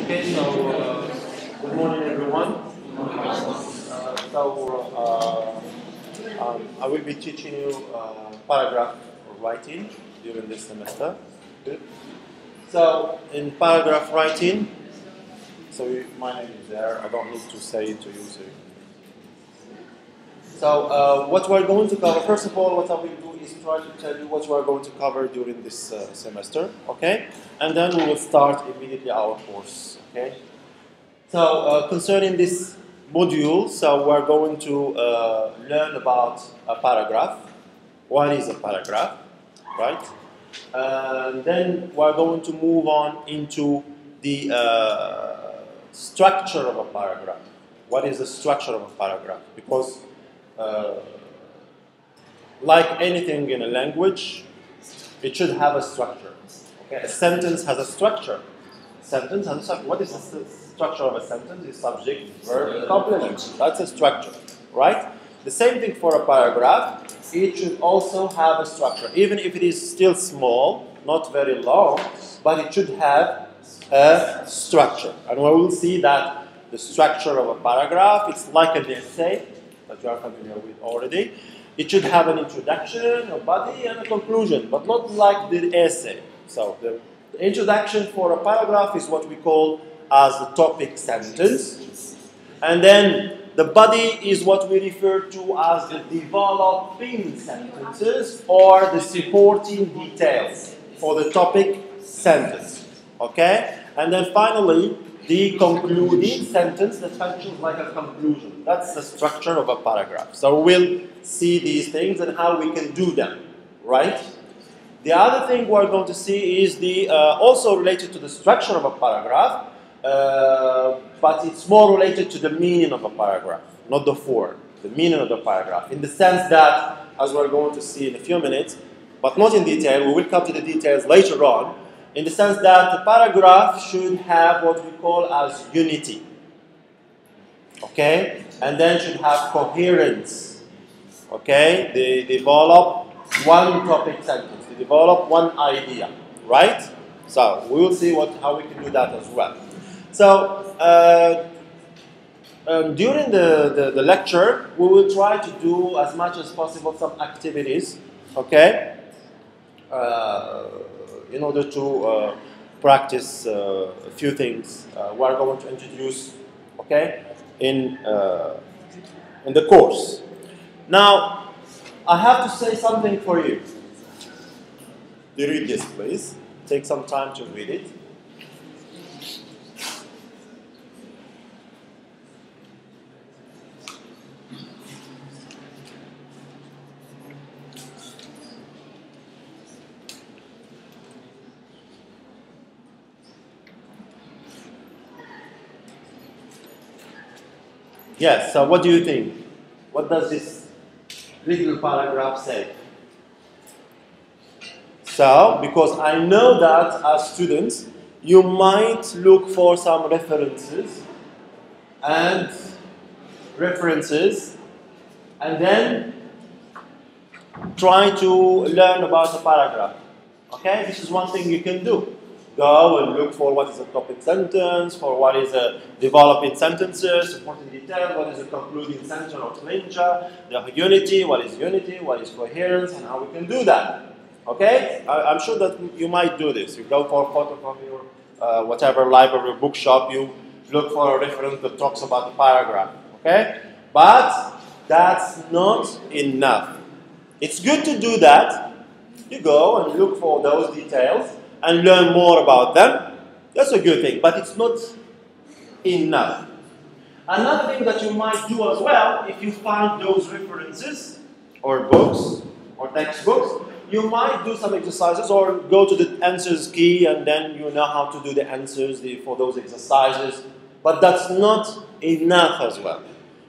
Okay, so good morning, everyone. I will be teaching you paragraph writing during this semester. Good. So, in paragraph writing, my name is there. I don't need to say it to you. So, what we're going to cover, first of all, what I will do is try to tell you what we're going to cover during this semester, okay? And then we will start immediately our course, okay? So, concerning this module, so we're going to learn about a paragraph. What is a paragraph, right? And then we're going to move on into the structure of a paragraph. What is the structure of a paragraph? Because like anything in a language, it should have a structure. Okay? A sentence has a structure. Sentence has a structure. What is the structure of a sentence? Is subject, verb, complement. That's a structure, right? The same thing for a paragraph. It should also have a structure, even if it is still small, not very long, but it should have a structure. And we will see that the structure of a paragraph, it's like an essay that you are familiar with already. It should have an introduction, a body, and a conclusion, but not like the essay. So the introduction for a paragraph is what we call as the topic sentence. And then the body is what we refer to as the developing sentences or the supporting details for the topic sentence. Okay? And then finally, the concluding sentence that functions like a conclusion. That's the structure of a paragraph. So we'll see these things and how we can do them, right? The other thing we're going to see is the also related to the structure of a paragraph, but it's more related to the meaning of a paragraph, not the form, the meaning of the paragraph. In the sense that, as we're going to see in a few minutes, but not in detail, we will come to the details later on, in the sense that the paragraph should have what we call as unity. Okay? And then should have coherence. Okay? They develop one topic sentence. They develop one idea. Right? So, we will see how we can do that as well. So, during the lecture, we will try to do as much as possible some activities. Okay? In order to practice a few things we are going to introduce, okay, in the course. Now, I have to say something for you. You read this, please. Take some time to read it. Yes, so what do you think? What does this little paragraph say? So, because I know that as students, you might look for some references, and then try to learn about a paragraph. Okay, this is one thing you can do. Go and look for what is a topic sentence, for what is a developing sentences, supporting detail, what is a concluding sentence or clincher, the unity, what is coherence, and how we can do that. Okay? I'm sure that you might do this. You go for a photocopy or whatever library or bookshop, you look for a reference that talks about the paragraph. Okay? But that's not enough. It's good to do that. You go and look for those details and learn more about them. That's a good thing, but it's not enough. Another thing that you might do as well, if you find those references or books or textbooks, you might do some exercises or go to the answers key and then you know how to do the answers for those exercises. But that's not enough as well.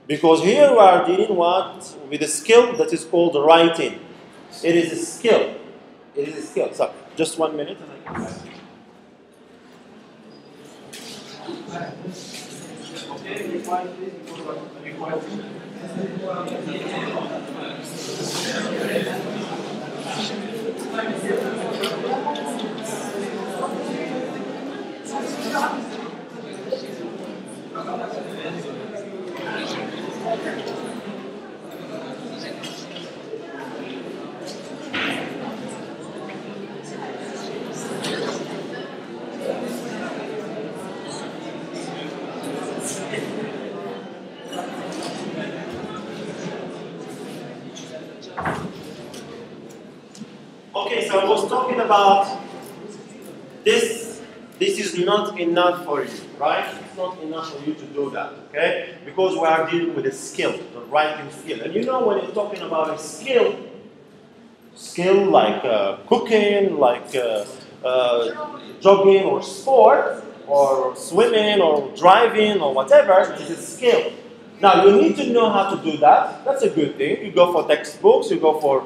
Because here we are dealing with a skill that is called writing. It is a skill. It is a skill. So, just 1 minute and I come back. Okay, be quiet please, because I'm be quiet. about this, this is not enough for you, right? It's not enough for you to do that, okay? Because we are dealing with a skill, the writing skill. And you know, when you're talking about a skill like cooking, like jogging or sport, or swimming or driving or whatever, it is a skill. Now, you need to know how to do that. That's a good thing. You go for textbooks, you go for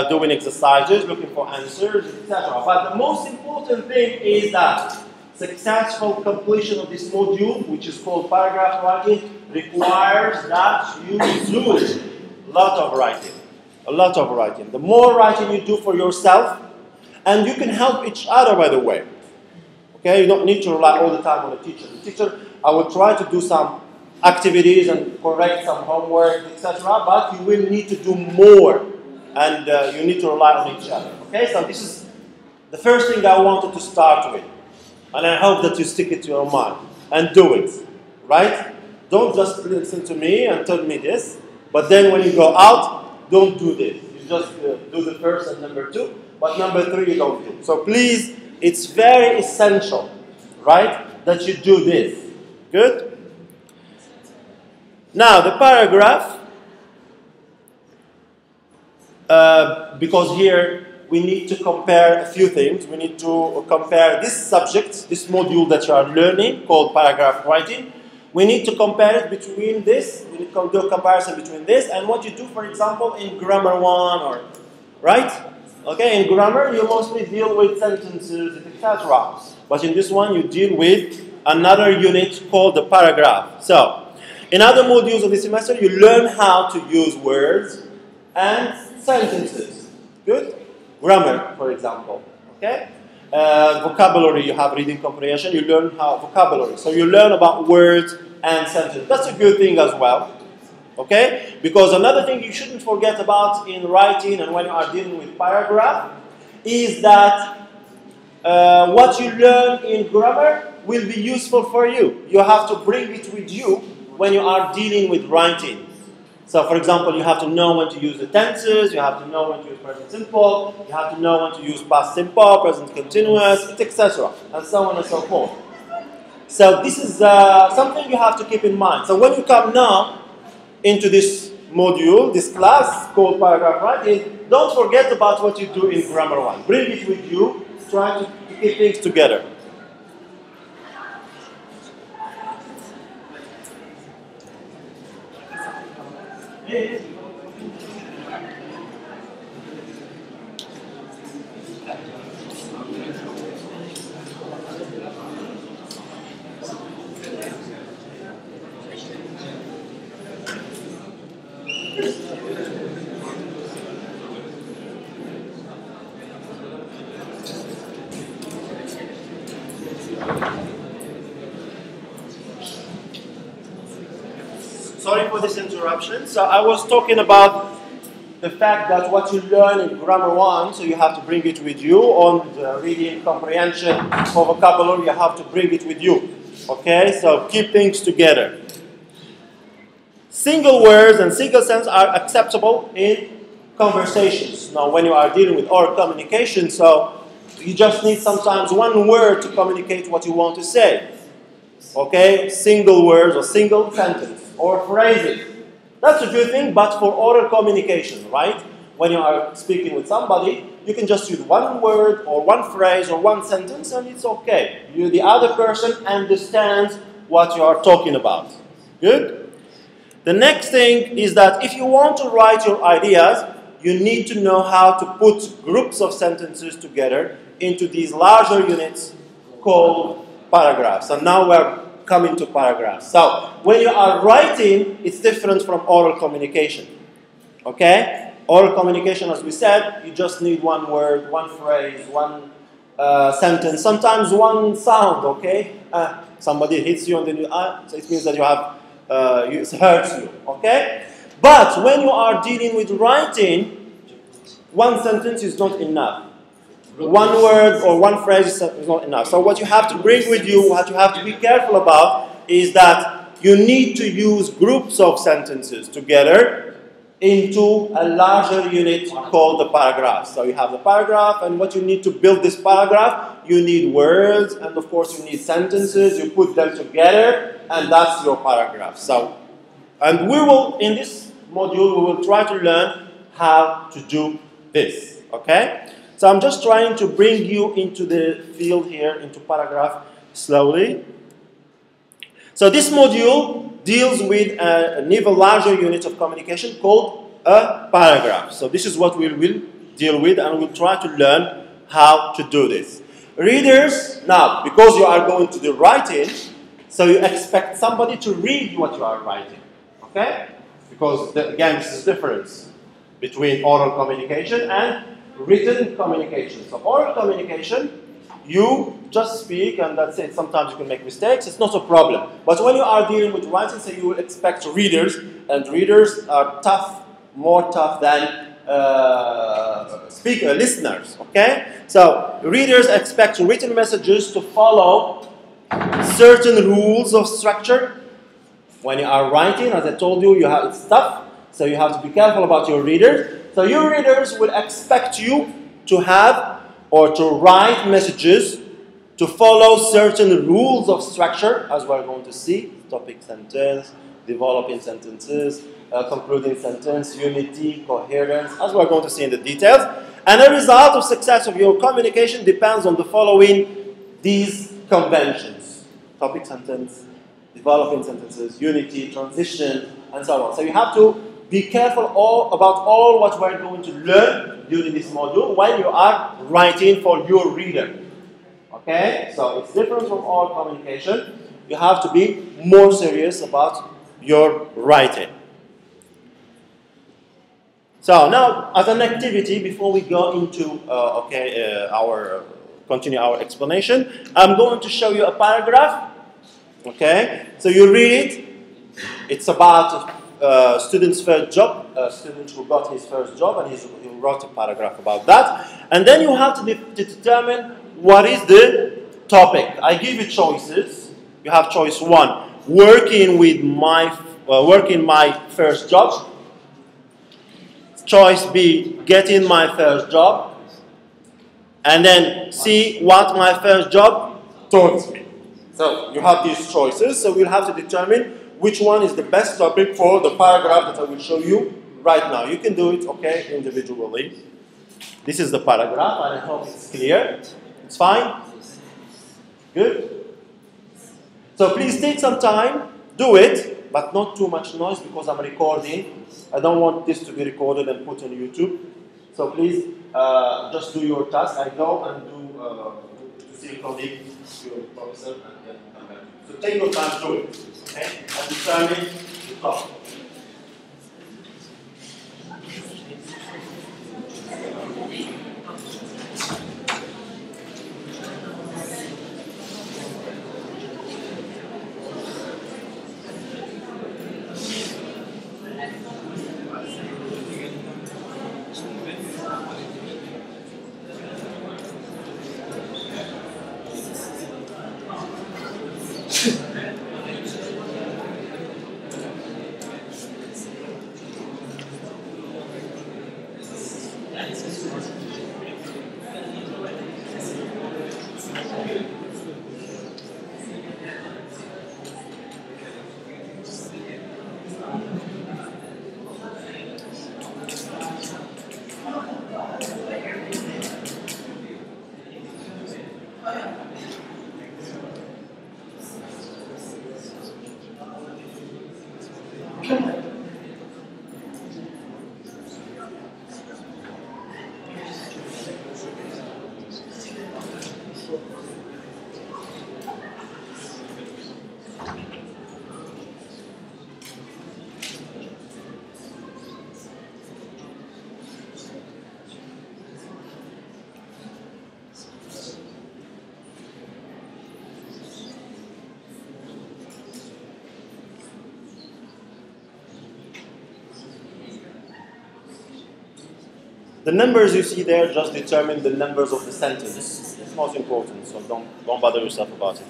doing exercises, looking for answers, etc. But the most important thing is that successful completion of this module, which is called paragraph writing, requires that you do a lot of writing. A lot of writing. The more writing you do for yourself, and you can help each other, by the way. Okay, you don't need to rely all the time on the teacher. The teacher, I will try to do some activities and correct some homework, etc. But you will need to do more, and you need to rely on each other. Okay, so this is the first thing I wanted to start with, and I hope that you stick it to your mind and do it. Right? Don't just listen to me and tell me this, but then when you go out, don't do this. You just do the first and number 2, but number 3 you don't do. So please, it's very essential, right, that you do this. Good? Now, the paragraph, because here we need to compare a few things. We need to compare this subject, this module that you are learning, called paragraph writing. We need to compare it between this, we need to do a comparison between this and what you do, for example, in grammar 1, or, right? Okay, in grammar, you mostly deal with sentences, etc. But in this one, you deal with another unit called the paragraph. So, in other modules of the semester, you learn how to use words and sentences. Good? Grammar, for example. Okay? Vocabulary, you have reading comprehension, you learn how vocabulary. So you learn about words and sentences. That's a good thing as well. Okay? Because another thing you shouldn't forget about in writing and when you are dealing with paragraph is that what you learn in grammar will be useful for you. You have to bring it with you when you are dealing with writing. So, for example, you have to know when to use the tenses, you have to know when to use present simple, you have to know when to use past simple, present continuous, etc. and so on and so forth. So this is something you have to keep in mind. So when you come now into this module, this class called paragraph writing, don't forget about what you do in grammar 1. Bring it with you, try to keep things together. Sorry for this interruption. So I was talking about the fact that what you learn in grammar 1, so you have to bring it with you. On the reading comprehension for vocabulary, you have to bring it with you. Okay, so keep things together. Single words and single sentences are acceptable in conversations. Now, when you are dealing with oral communication, so you just need sometimes one word to communicate what you want to say. Okay, single words or single sentence or phrases. That's a good thing, but for oral communication, right? When you are speaking with somebody, you can just use one word or one phrase or one sentence and it's okay. The other person understands what you are talking about. Good? The next thing is that if you want to write your ideas, you need to know how to put groups of sentences together into these larger units called paragraphs. And now we're coming to paragraphs. So, when you are writing, it's different from oral communication. Okay? Oral communication, as we said, you just need one word, one phrase, one sentence, sometimes one sound, okay? Somebody hits you on the eye, so it means that you have, it hurts you, okay? But when you are dealing with writing, one sentence is not enough. One word or one phrase is not enough. So what you have to bring with you, what you have to be careful about, is that you need to use groups of sentences together into a larger unit called the paragraph. So you have the paragraph, and what you need to build this paragraph, you need words, and of course you need sentences, you put them together, and that's your paragraph. So, and we will, in this module, we will try to learn how to do this, okay? So I'm just trying to bring you into the field here, into paragraph, slowly. So this module deals with an even larger unit of communication called a paragraph. So this is what we will deal with, and we'll try to learn how to do this. Readers, now, because you are going to do writing, so you expect somebody to read what you are writing, okay? Because, again, this is the difference between oral communication and written communication. So oral communication, you just speak and that's it. Sometimes you can make mistakes, it's not a problem. But when you are dealing with writing, so you will expect readers, and readers are tough, more tough than listeners, okay? So readers expect written messages to follow certain rules of structure. When you are writing, as I told you, it's tough, so you have to be careful about your readers. So your readers will expect you to have or to write messages to follow certain rules of structure, as we're going to see: topic sentence, developing sentences, concluding sentence, unity, coherence, as we're going to see in the details. And the result of success of your communication depends on the following these conventions: topic sentence, developing sentences, unity, transition, and so on. So you have to be careful about all what we're going to learn during this module when you are writing for your reader. Okay? So it's different from all communication. You have to be more serious about your writing. So now, as an activity, before we go into continue our explanation, I'm going to show you a paragraph. Okay? So you read it. It's about student's first job, a student who got his first job, and he wrote a paragraph about that. And then you have to determine what is the topic. I give you choices. You have choice 1, working my first job. Choice B, getting my first job. And then C, what my first job taught me. So you have these choices, so we'll have to determine which one is the best topic for the paragraph that I will show you right now. You can do it, okay, individually. This is the paragraph, and I hope it's clear. It's fine? Good? So please take some time, do it, but not too much noise because I'm recording. I don't want this to be recorded and put on YouTube. So please just do your task. I go and do to see a colleague, your professor, and then come back. So take your time to do it. Okay? And determine the topic. The numbers you see there just determine the numbers of the sentence. It's most important, so don't bother yourself about it.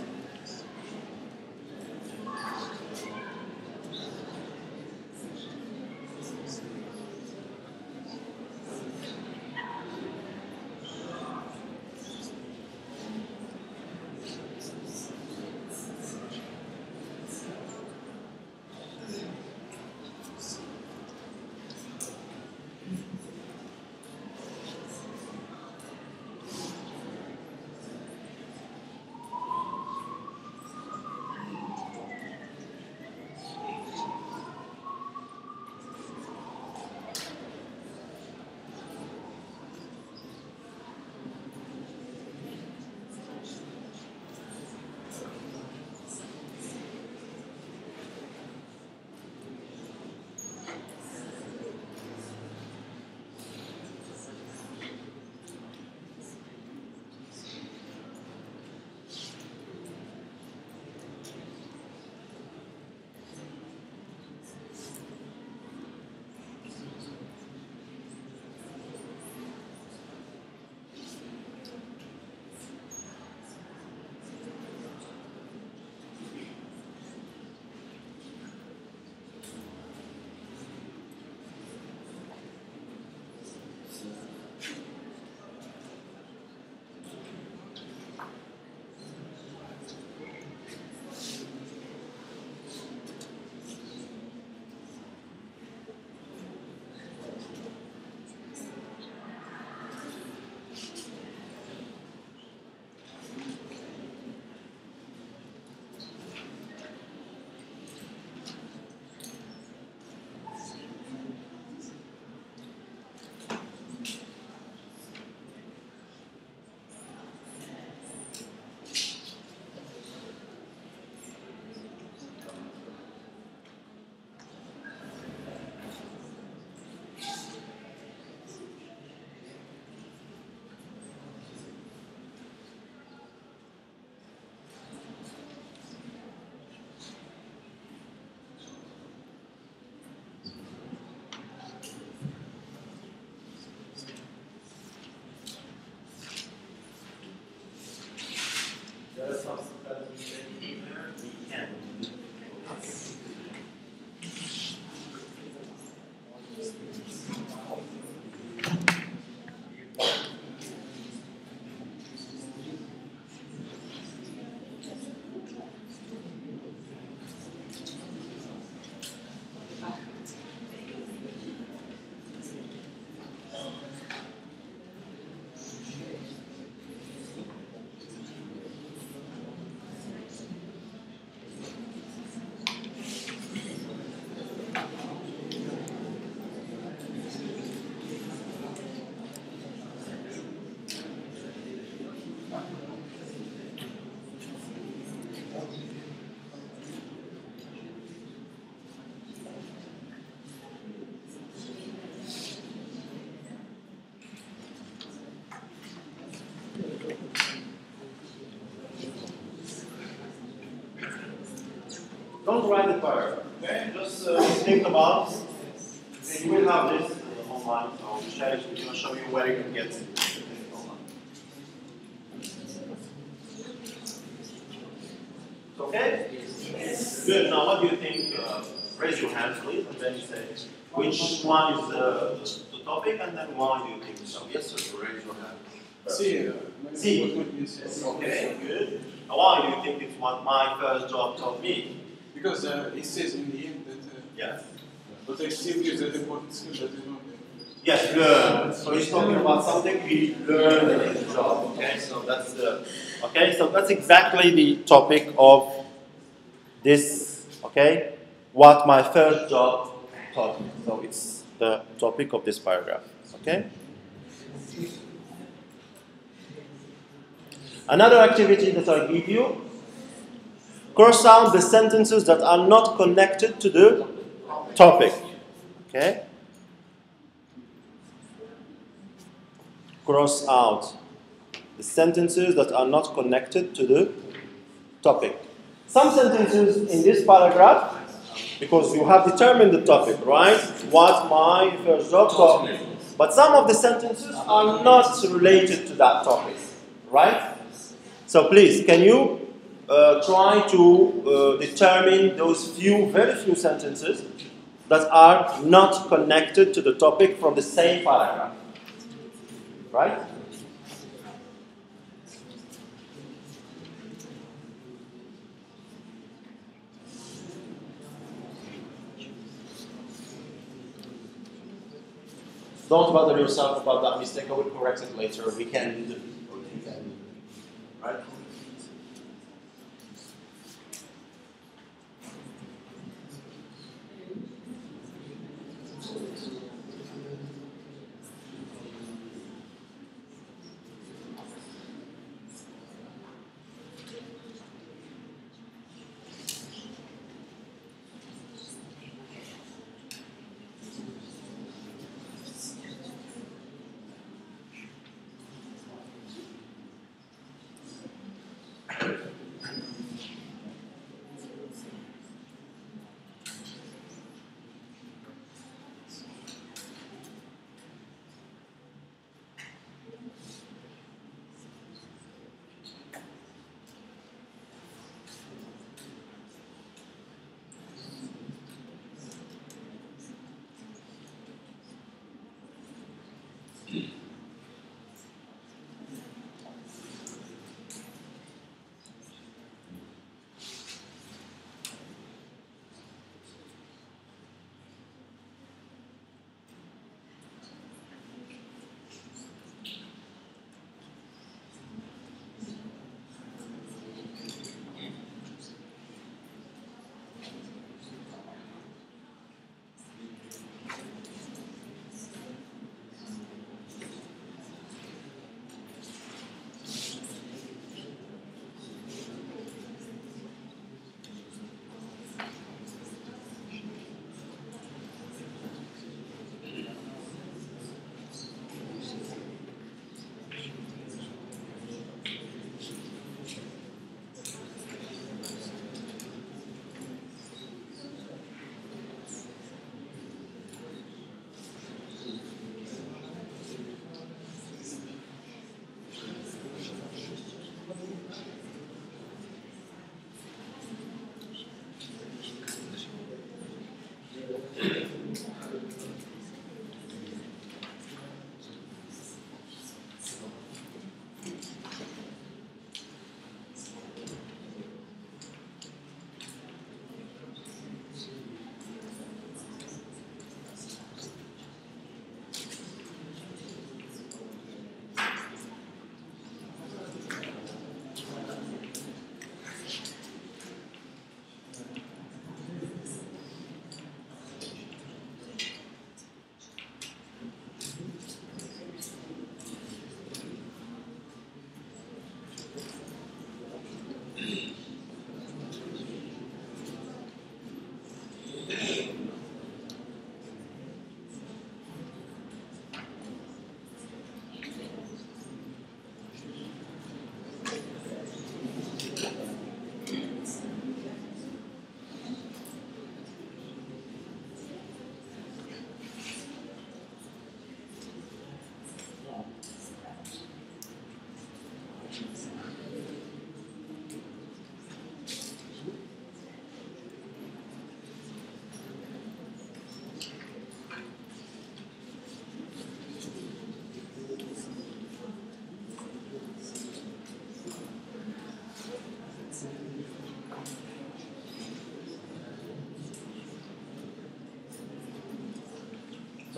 Don't write the paragraph, okay? Just think about it. You will have this online, so I'll share it with you and show you where you can get it. Okay? Good. Now, what do you think? Raise your hand, please, and then you say which one is the topic, and then why do you think so? Yes, sir. Raise your hand. See. Okay, good. Now, why do you think it's what my first job taught me? Because it says in the end that. Yes. But I still use that important skill that is not there. Yes, learn. So he's talking about something we learn in his job. Okay, so that's the. Okay, so that's exactly the topic of this. Okay, what my first job taught me. So it's the topic of this paragraph. Okay. Another activity that I give you: cross out the sentences that are not connected to the topic. Okay. Cross out the sentences that are not connected to the topic. Some sentences in this paragraph, because you have determined the topic, right? What my first job taught me. But some of the sentences are not related to that topic, right? So please, can you try to determine those very few sentences that are not connected to the topic from the same paragraph? Right? Don't bother yourself about that mistake. I will correct it later. We can do it. Right?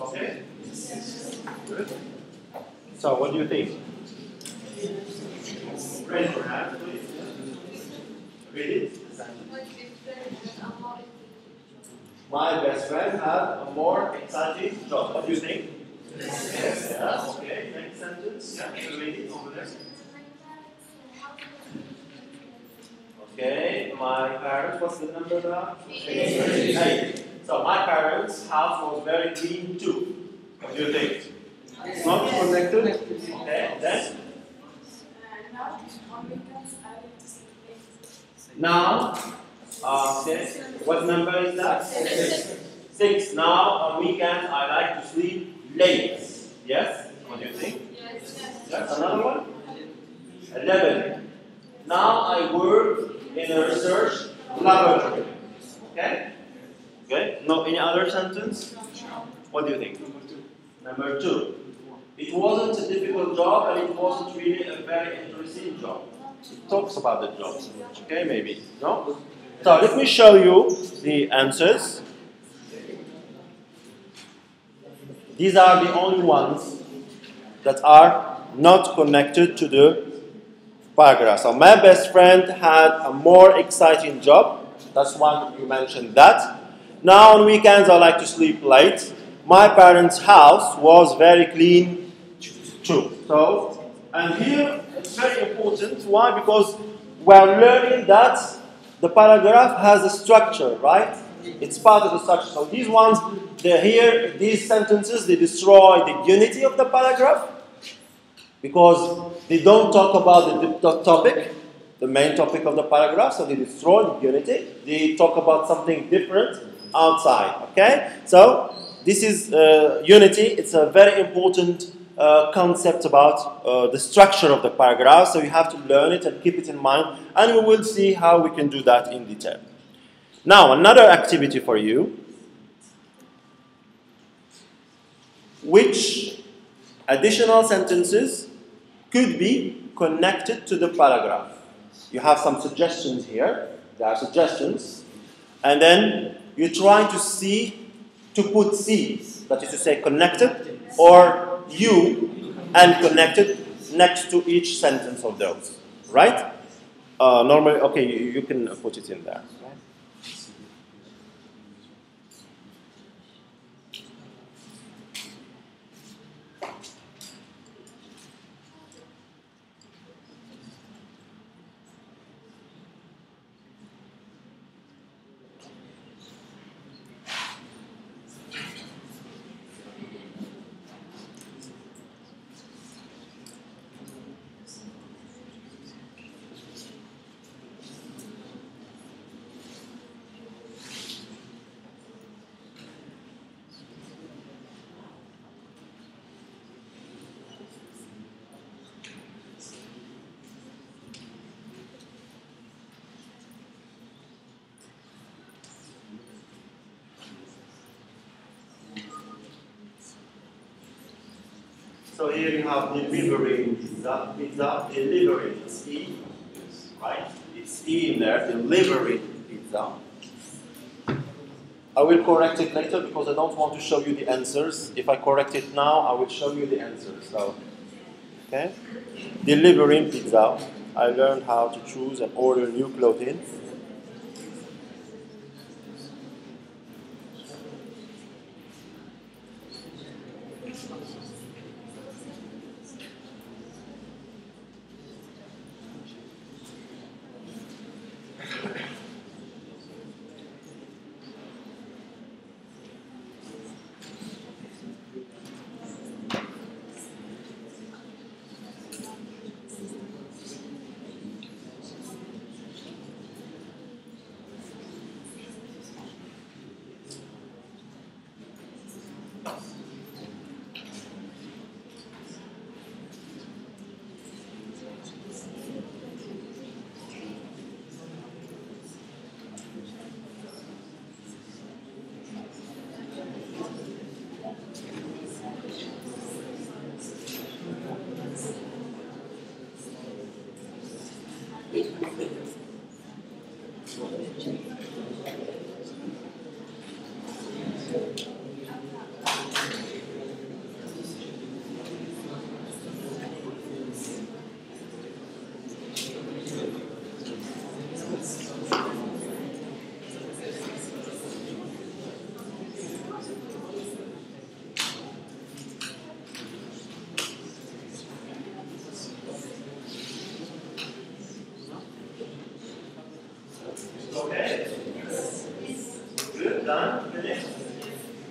Okay? Good. So, what do you think? Raise your hand, please. Read it. My best friend had a more exciting job. What do you think? Yes. Yeah. Okay. Next sentence. Yeah. Can you read it over there? Okay. My parents. What's the number now? 8. So my parents' house was very clean too. What do you think? It's not connected. Okay. Then. Now. Okay. What number is that? 6. Now on weekends I like to sleep late. Yes? What do you think? Yes. Another one? 11. Now I work in a research laboratory. Okay? Okay? No, any other sentence? What do you think? Number 2. It wasn't a difficult job and it wasn't really a very interesting job. It talks about the job. Okay, maybe. No? So let me show you the answers. These are the only ones that are not connected to the paragraph. So my best friend had a more exciting job. That's one you mentioned that. Now on weekends I like to sleep late. My parents' house was very clean too. So, and here it's very important. Why? Because we're learning that the paragraph has a structure, right? It's part of the structure. So these ones, these sentences, they destroy the unity of the paragraph because they don't talk about the topic, the main topic of the paragraph, so they destroy the unity. They talk about something different outside, okay? So this is unity. It's a very important concept about the structure of the paragraph, so you have to learn it and keep it in mind, and we will see how we can do that in detail. Now, another activity for you. Which additional sentences could be connected to the paragraph? You have some suggestions here. There are suggestions. And then you're trying to put C, that is to say connected, or U and connected next to each sentence of those. Right? Normally, okay, you can put it in there. So here you have delivering pizza, delivering, it's E, right? It's E in there, delivering pizza. I will correct it later because I don't want to show you the answers. If I correct it now, I will show you the answers. So, okay? Delivering pizza. I learned how to choose and order new clothing. Finished?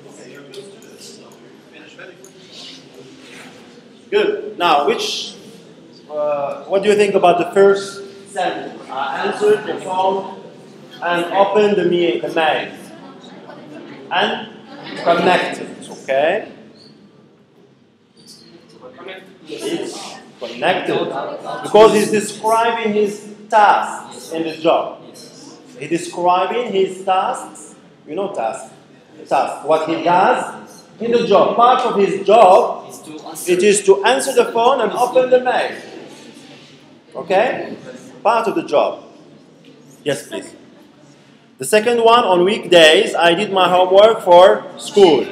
Okay, you're a good student. So you finished very good. Good. Now, what do you think about the first sentence? I answered the phone and opened the mail and connected. Okay? It's connected because he's describing his tasks in the job. He's describing his tasks. You know tasks. Task. What he does in the job. Part of his job, it is to answer the phone and open the mail. Okay? Part of the job. Yes, please. The second one, on weekdays, I did my homework for school.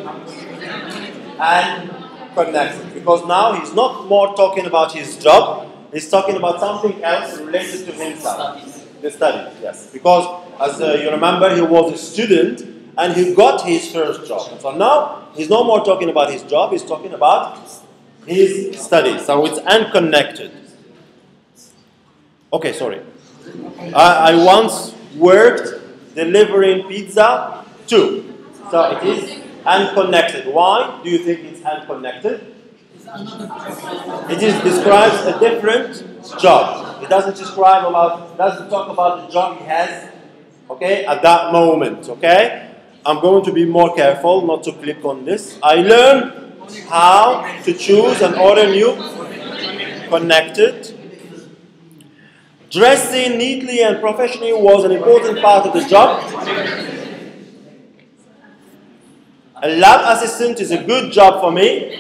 And connected. Because now he's not more talking about his job, he's talking about something else related to himself. The study, yes. Because, as you remember, he was a student and he got his first job. And so now, he's no more talking about his job, he's talking about his studies. So it's unconnected. Okay, sorry. I once worked delivering pizza too. So it is unconnected. Why do you think it's unconnected? It describes a different job. It doesn't talk about the job he has, okay, at that moment, okay? I'm going to be more careful not to click on this. I learned how to choose and order new connected. Dressing neatly and professionally was an important part of the job. A lab assistant is a good job for me.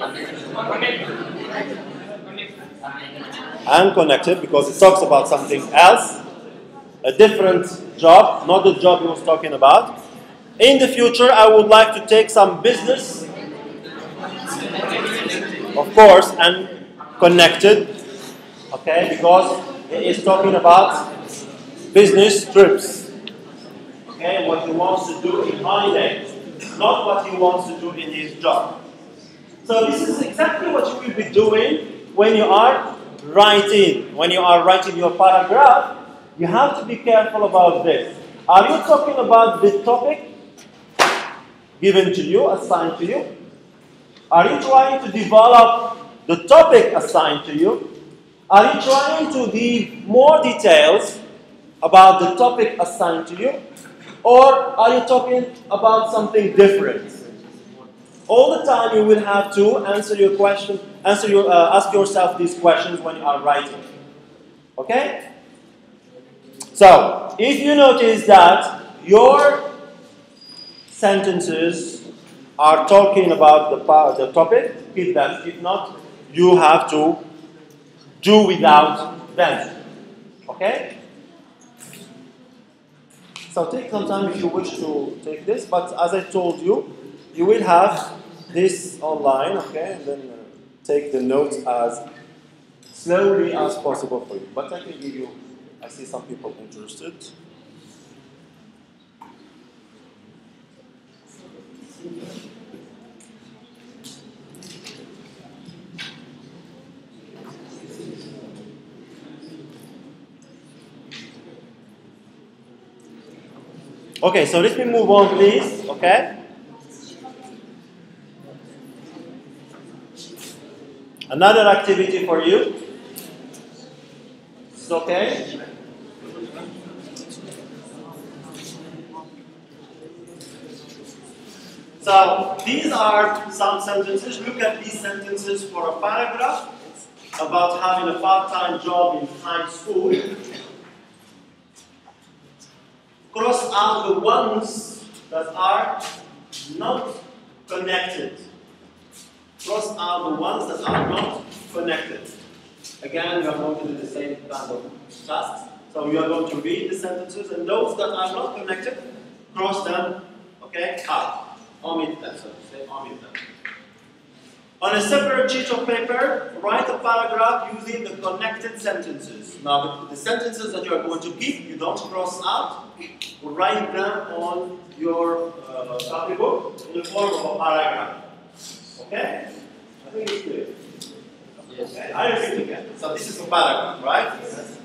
Unconnected because it talks about something else. A different job, not the job he was talking about. In the future, I would like to take some business. Of course, and connected. Okay, because it is talking about business trips. Okay, what he wants to do in holidays, not what he wants to do in his job. So this is exactly what you will be doing when you are writing. When you are writing your paragraph, you have to be careful about this. Are you talking about the topic given to you, assigned to you? Are you trying to develop the topic assigned to you? Are you trying to give more details about the topic assigned to you? Or are you talking about something different? All the time you will have to answer your question, ask yourself these questions when you are writing. Okay? So, if you notice that your sentences are talking about the topic, keep them. If not, you have to do without them. Okay? So take some time if you wish to take this, but as I told you, you will have this online, okay? And then take the notes as slowly as possible for you. But I can give you, I see some people interested. Okay, so let me move on, please. Okay? Another activity for you. It's okay? So, these are some sentences. Look at these sentences for a paragraph about having a part-time job in high school. Cross out the ones that are not connected. Cross out the ones that are not connected. Again, we are going to do the same kind of tasks. So you are going to read the sentences, and those that are not connected, cross them, okay, out. Omit them, so say omit them. On a separate sheet of paper, write a paragraph using the connected sentences. Now, the sentences that you are going to keep, you don't cross out. Write them on your copybook in the form of a paragraph. Okay? I think it's clear. Yes. Okay. I repeat again. So this is a paragraph, right? Yes.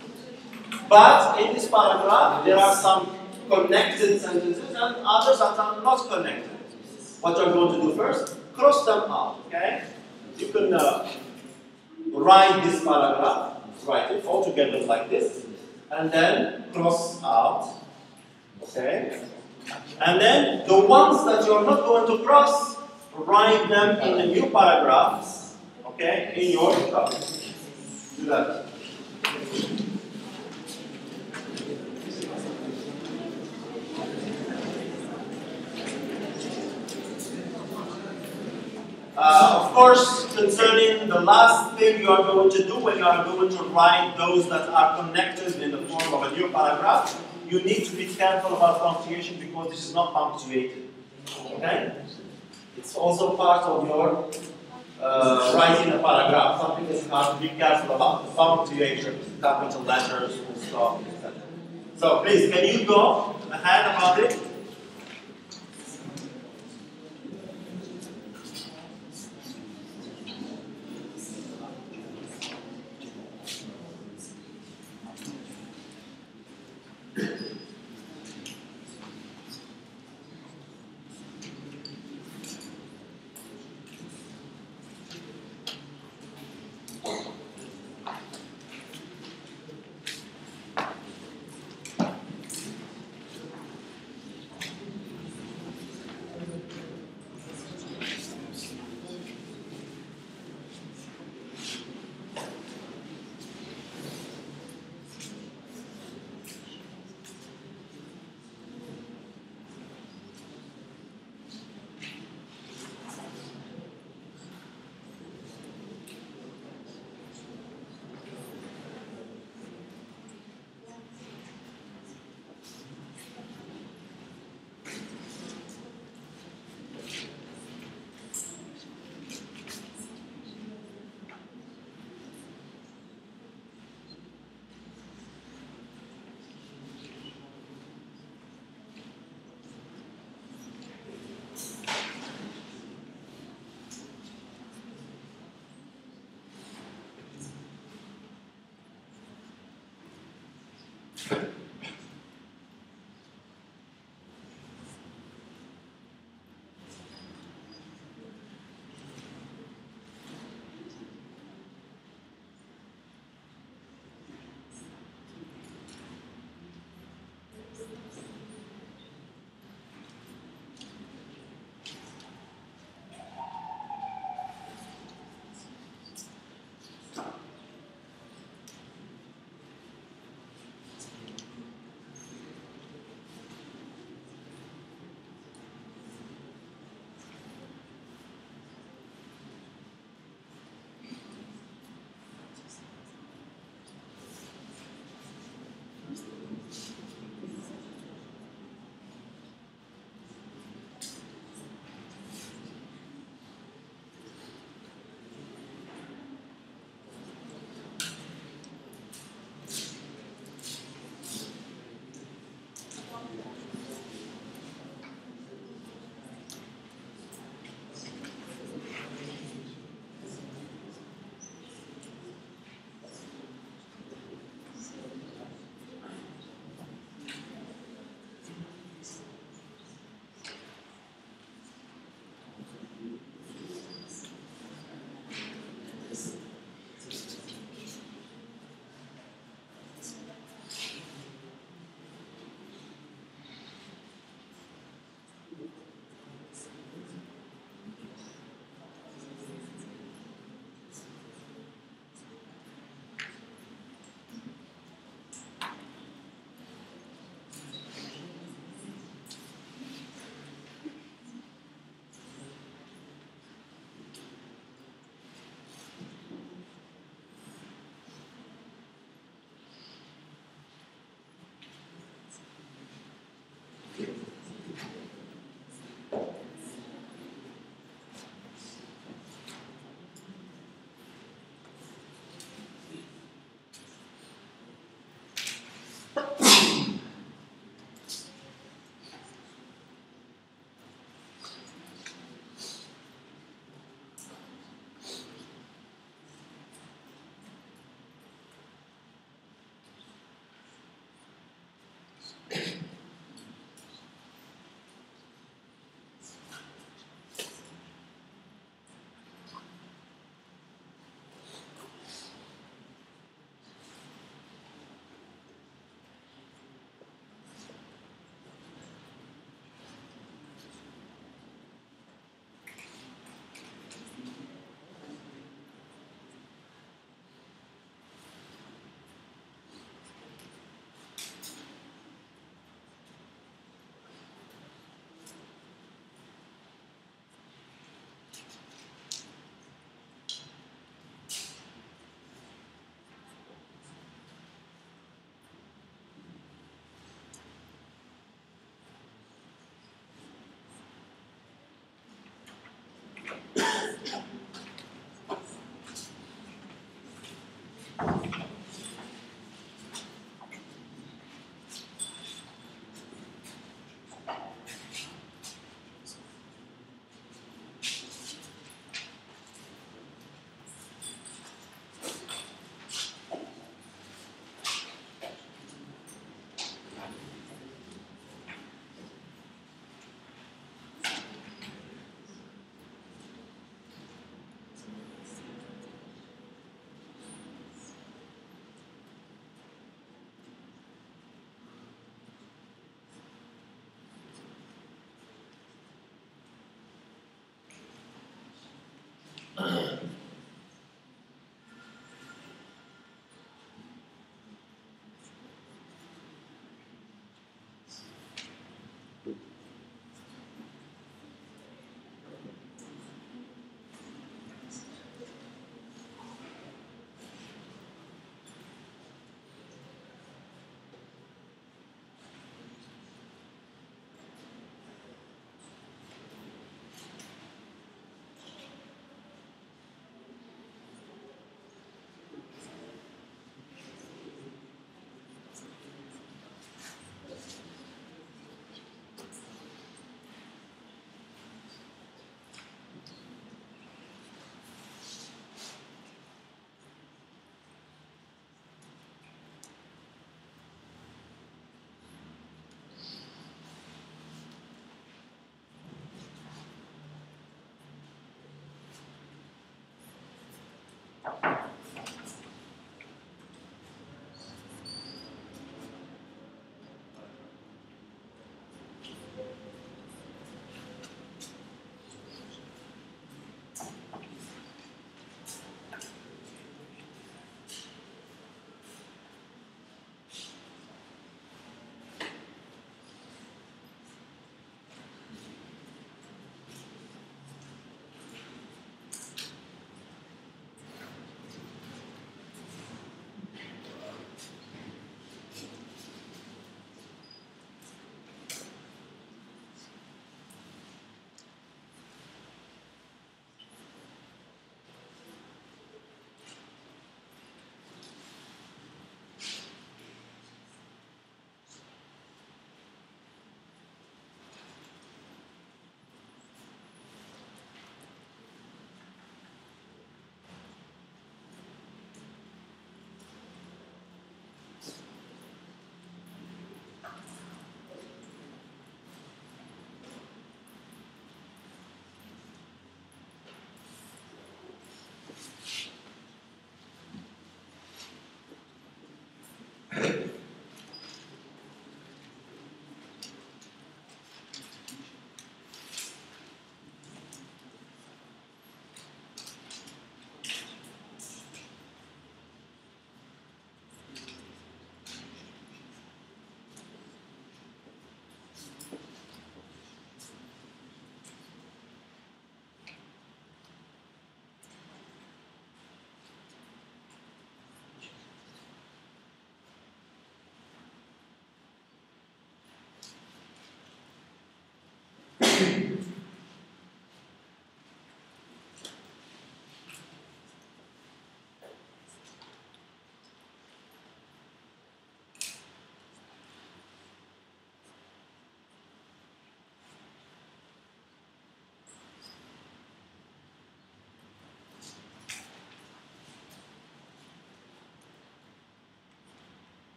But in this paragraph, there are some connected sentences and others that are not connected. what you're going to do first, cross them out, okay? You can write this paragraph, write it all together like this, and then cross out, okay? And then the ones that you're not going to cross, write them in the new paragraphs, okay, in your document. Do that. Of course, concerning the last thing you are going to do when you are going to write those that are connected in the form of a new paragraph, you need to be careful about punctuation because this is not punctuated. Okay? It's also part of your writing a paragraph. Something that you have to be careful about. The punctuation, capital letters, full stop, etc. So please, can you go ahead about it?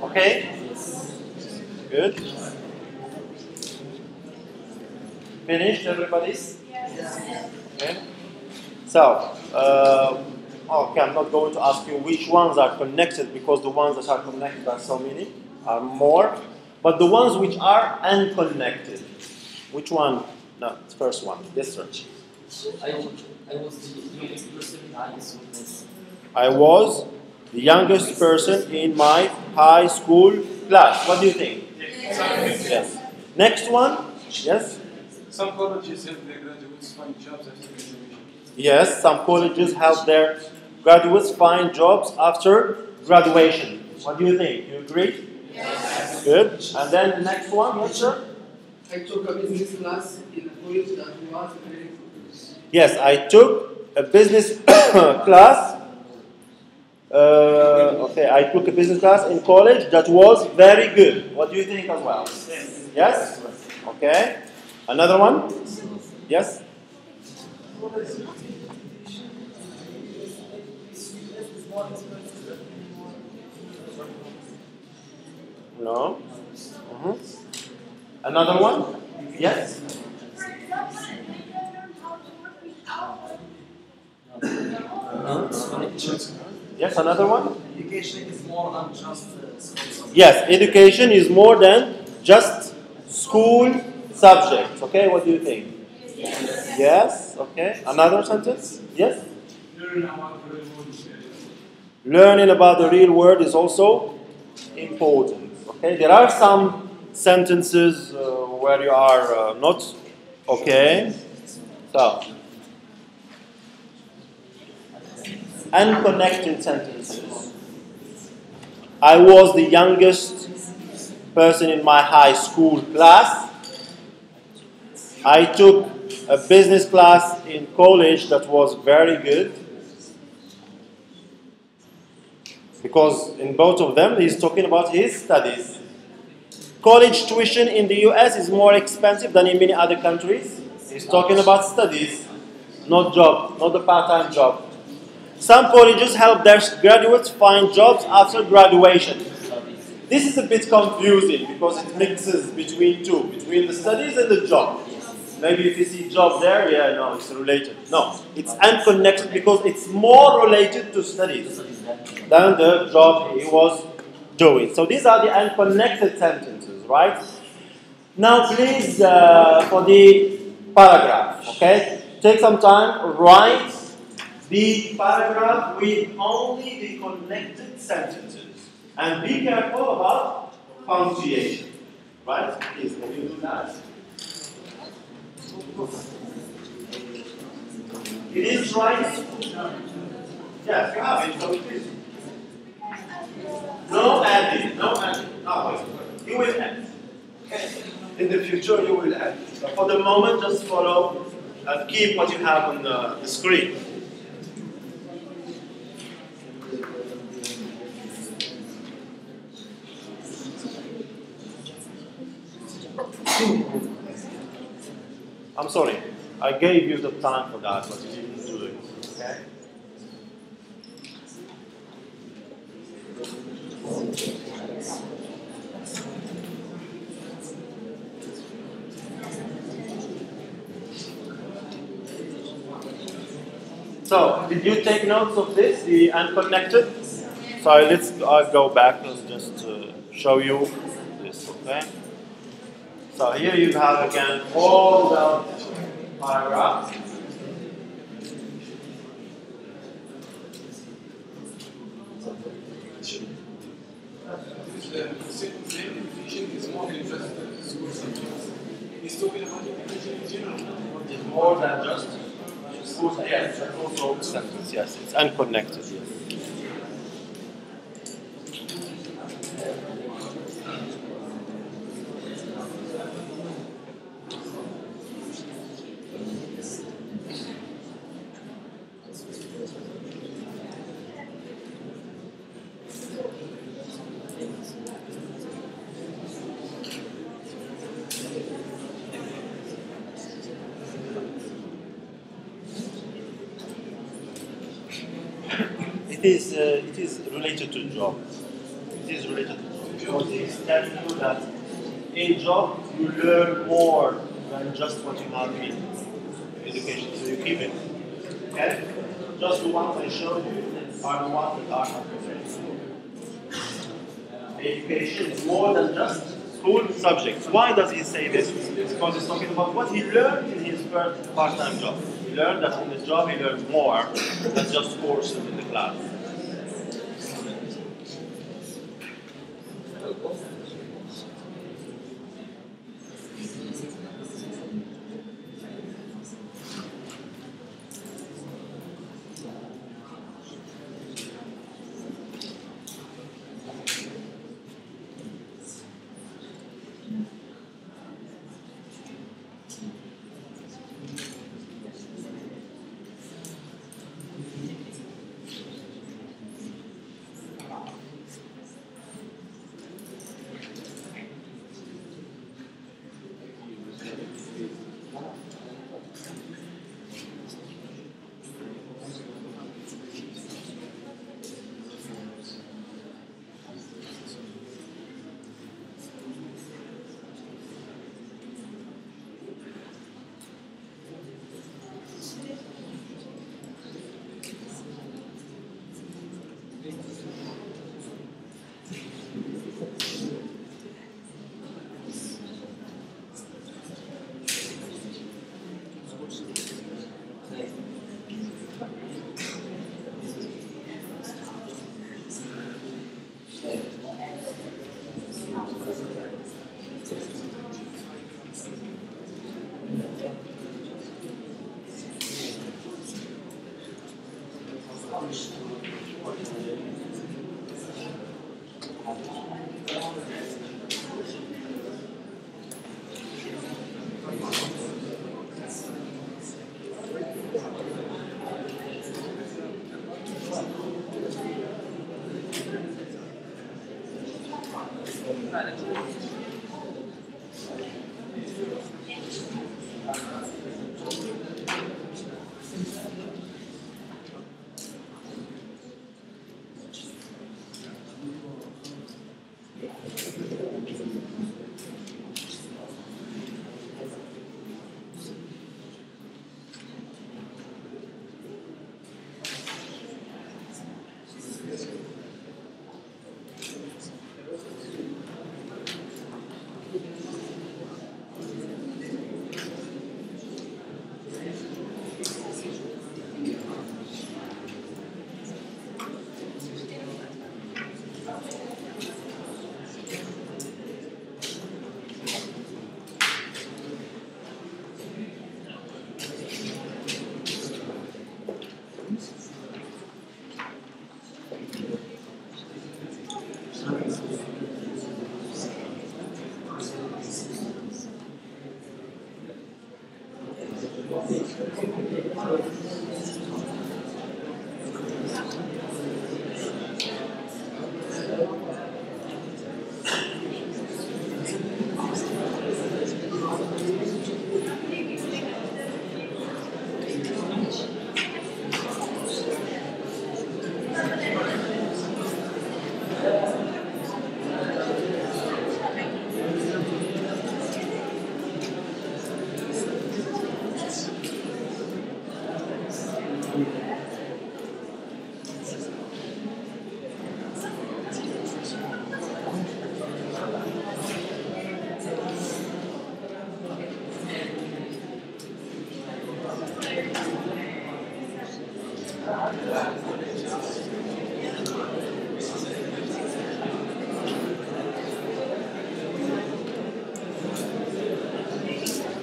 Okay? Good. Finished, everybody? Okay. So, okay, I'm not going to ask you which ones are connected because the ones that are connected are so many, are more. But the ones which are unconnected, which one? No, the first one. Yes, sir. I was the youngest person in high school. I was the youngest person in my high school class. What do you think? Yes. Next one? Yes? Some colleges help their graduates find jobs after graduation. Yes, some colleges help their graduates find jobs after graduation. What do you think? You agree? Yes. Good. And then the next one, yes, sir? I took a business class in a college that was very good. Yes, I took a business class. Okay, I took a business class in college that was very good. What do you think as well? Yes? Okay. Another one? Yes? No? Another one? Yes? Yes, another one? Education is more than just Yes, education is more than just school subjects. Okay, what do you think? Yes, okay. Another sentence? Yes? Learning about the real world is also important. Okay, there are some sentences where you are not okay. So, unconnected sentences. I was the youngest person in my high school class. I took a business class in college that was very good. Because in both of them, he's talking about his studies. College tuition in the US is more expensive than in many other countries. He's talking about studies, not job, not the part-time job. Some colleges help their graduates find jobs after graduation. This is a bit confusing because it mixes between two, between the studies and the job. Maybe if you see job there, yeah, no, it's related. No, it's unconnected because it's more related to studies than the job he was doing. So these are the unconnected sentences, right? Now please, for the paragraph, okay? Take some time, write the paragraph with only the connected sentences. And be careful about punctuation, right? Please, can you do that? It is right. Yes, you have it, so it is. No adding, no adding. Oh, wait. You will add. Okay. In the future, you will add. But for the moment, just follow and keep what you have on the screen. I'm sorry, I gave you the time for that, but you didn't do it. Okay? So, did you take notes of this, the unconnected? Sorry, let's go back and just show you this, okay? So here you have again all the paragraphs. The second thing, education is more than just school subjects. He's talking about education in general. It's more than just school. Yes, that's also a sentence. Yes, it's unconnected. Yes. it is related to job. It is related to job. Because it's telling you that in job you learn more than just what you have in education. So you keep it. Okay? Just the ones I showed you are the ones that are necessary. Education is more than just school subjects. Why does he say this? Because he's talking about what he learned in his first part-time job. He learned that in the job he learned more than just courses in the class.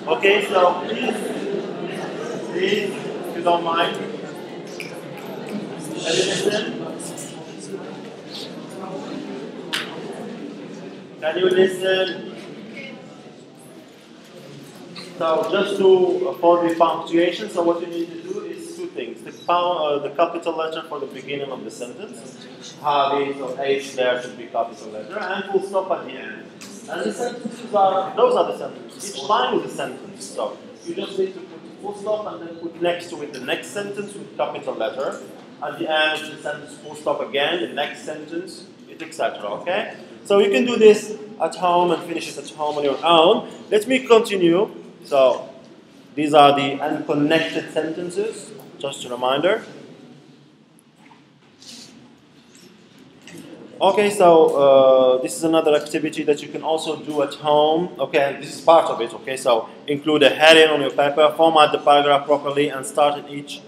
Okay, so please, if you don't mind, can you listen? Can you listen? So just for the punctuation, so what you need to do is two things. The capital letter for the beginning of the sentence. Have so H there should be capital letter, and full stop at the end. And the sentences those are the sentences. Each line is a sentence. So you just need to put full stop and then put next to it the next sentence with capital letter. at the end of the sentence, full stop again, the next sentence, etc. Okay? So you can do this at home and finish it at home on your own. Let me continue. So these are the unconnected sentences, just a reminder. Okay, so this is another activity that you can also do at home. Okay, this is part of it. Okay, so include a heading on your paper, format the paragraph properly, and start at each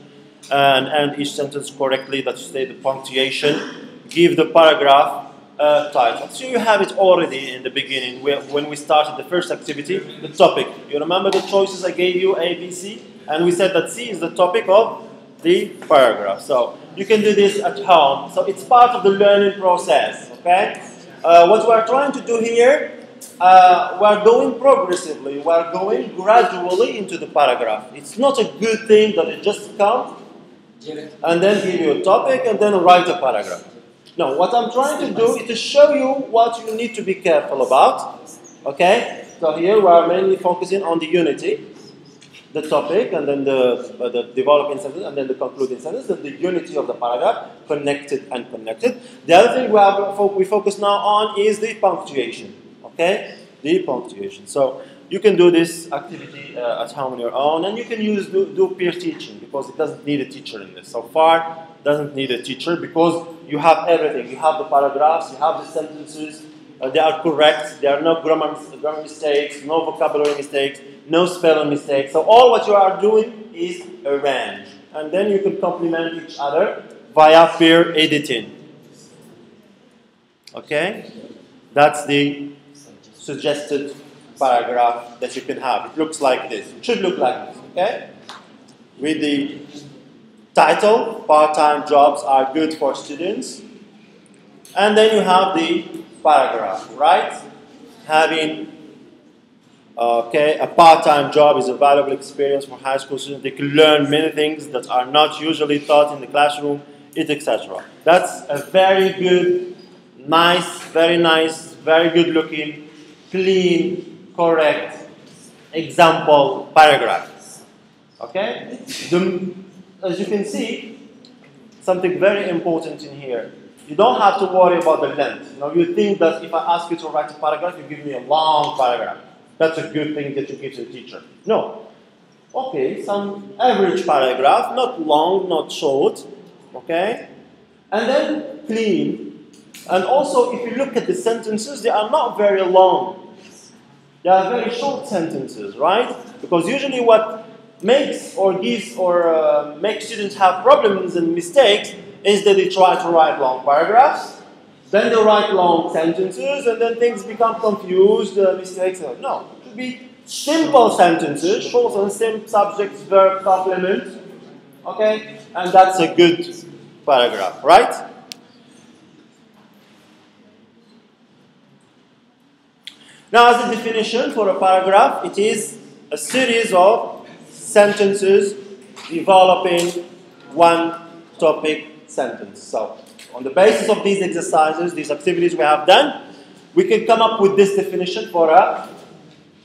and end each sentence correctly. That state the punctuation. Give the paragraph a title. So you have it already in the beginning when we started the first activity. The topic. You remember the choices I gave you, A, B, C, and we said that C is the topic of the paragraph. So you can do this at home. So it's part of the learning process. Okay. What we are trying to do here, we are going progressively. We are going gradually into the paragraph. It's not a good thing that it just comes and then give you a topic and then write a paragraph. No, what I'm trying to do is to show you what you need to be careful about. Okay. So here we are mainly focusing on the unity. The topic, and then the developing sentence, and then the concluding sentence, and the unity of the paragraph, connected and connected. The other thing we focus now on is the punctuation. Okay, the punctuation. So you can do this activity at home on your own, and you can do peer teaching because it doesn't need a teacher in this. So far, doesn't need a teacher because you have everything. You have the paragraphs, you have the sentences. They are correct. There are no grammar mistakes, no vocabulary mistakes, no spelling mistakes. So all what you are doing is arrange. And then you can complement each other via peer editing. Okay? That's the suggested paragraph that you can have. It looks like this. It should look like this. Okay? With the title, part-time jobs are good for students. And then you have the paragraph, right? Having a part-time job is a valuable experience for high school students. They can learn many things that are not usually taught in the classroom, etc. That's a very good, very nice, very good-looking, clean, correct example paragraph. Okay? As you can see, something very important in here. You don't have to worry about the length. You know, you think that if I ask you to write a paragraph, you give me a long paragraph. That's a good thing that you give to the teacher. No. Okay, some average paragraph, not long, not short. Okay? And then clean. And also, if you look at the sentences, they are not very long. They are very short sentences, right? Because usually what makes students have problems and mistakes is that they try to write long paragraphs, then they write long sentences, and then things become confused, mistakes. No, it should be simple sentences, short and simple, subject, verb, complement. Okay, and that's a good paragraph, right? Now, as a definition for a paragraph, it is a series of sentences developing one topic sentence. So, on the basis of these exercises, these activities we have done, we can come up with this definition for a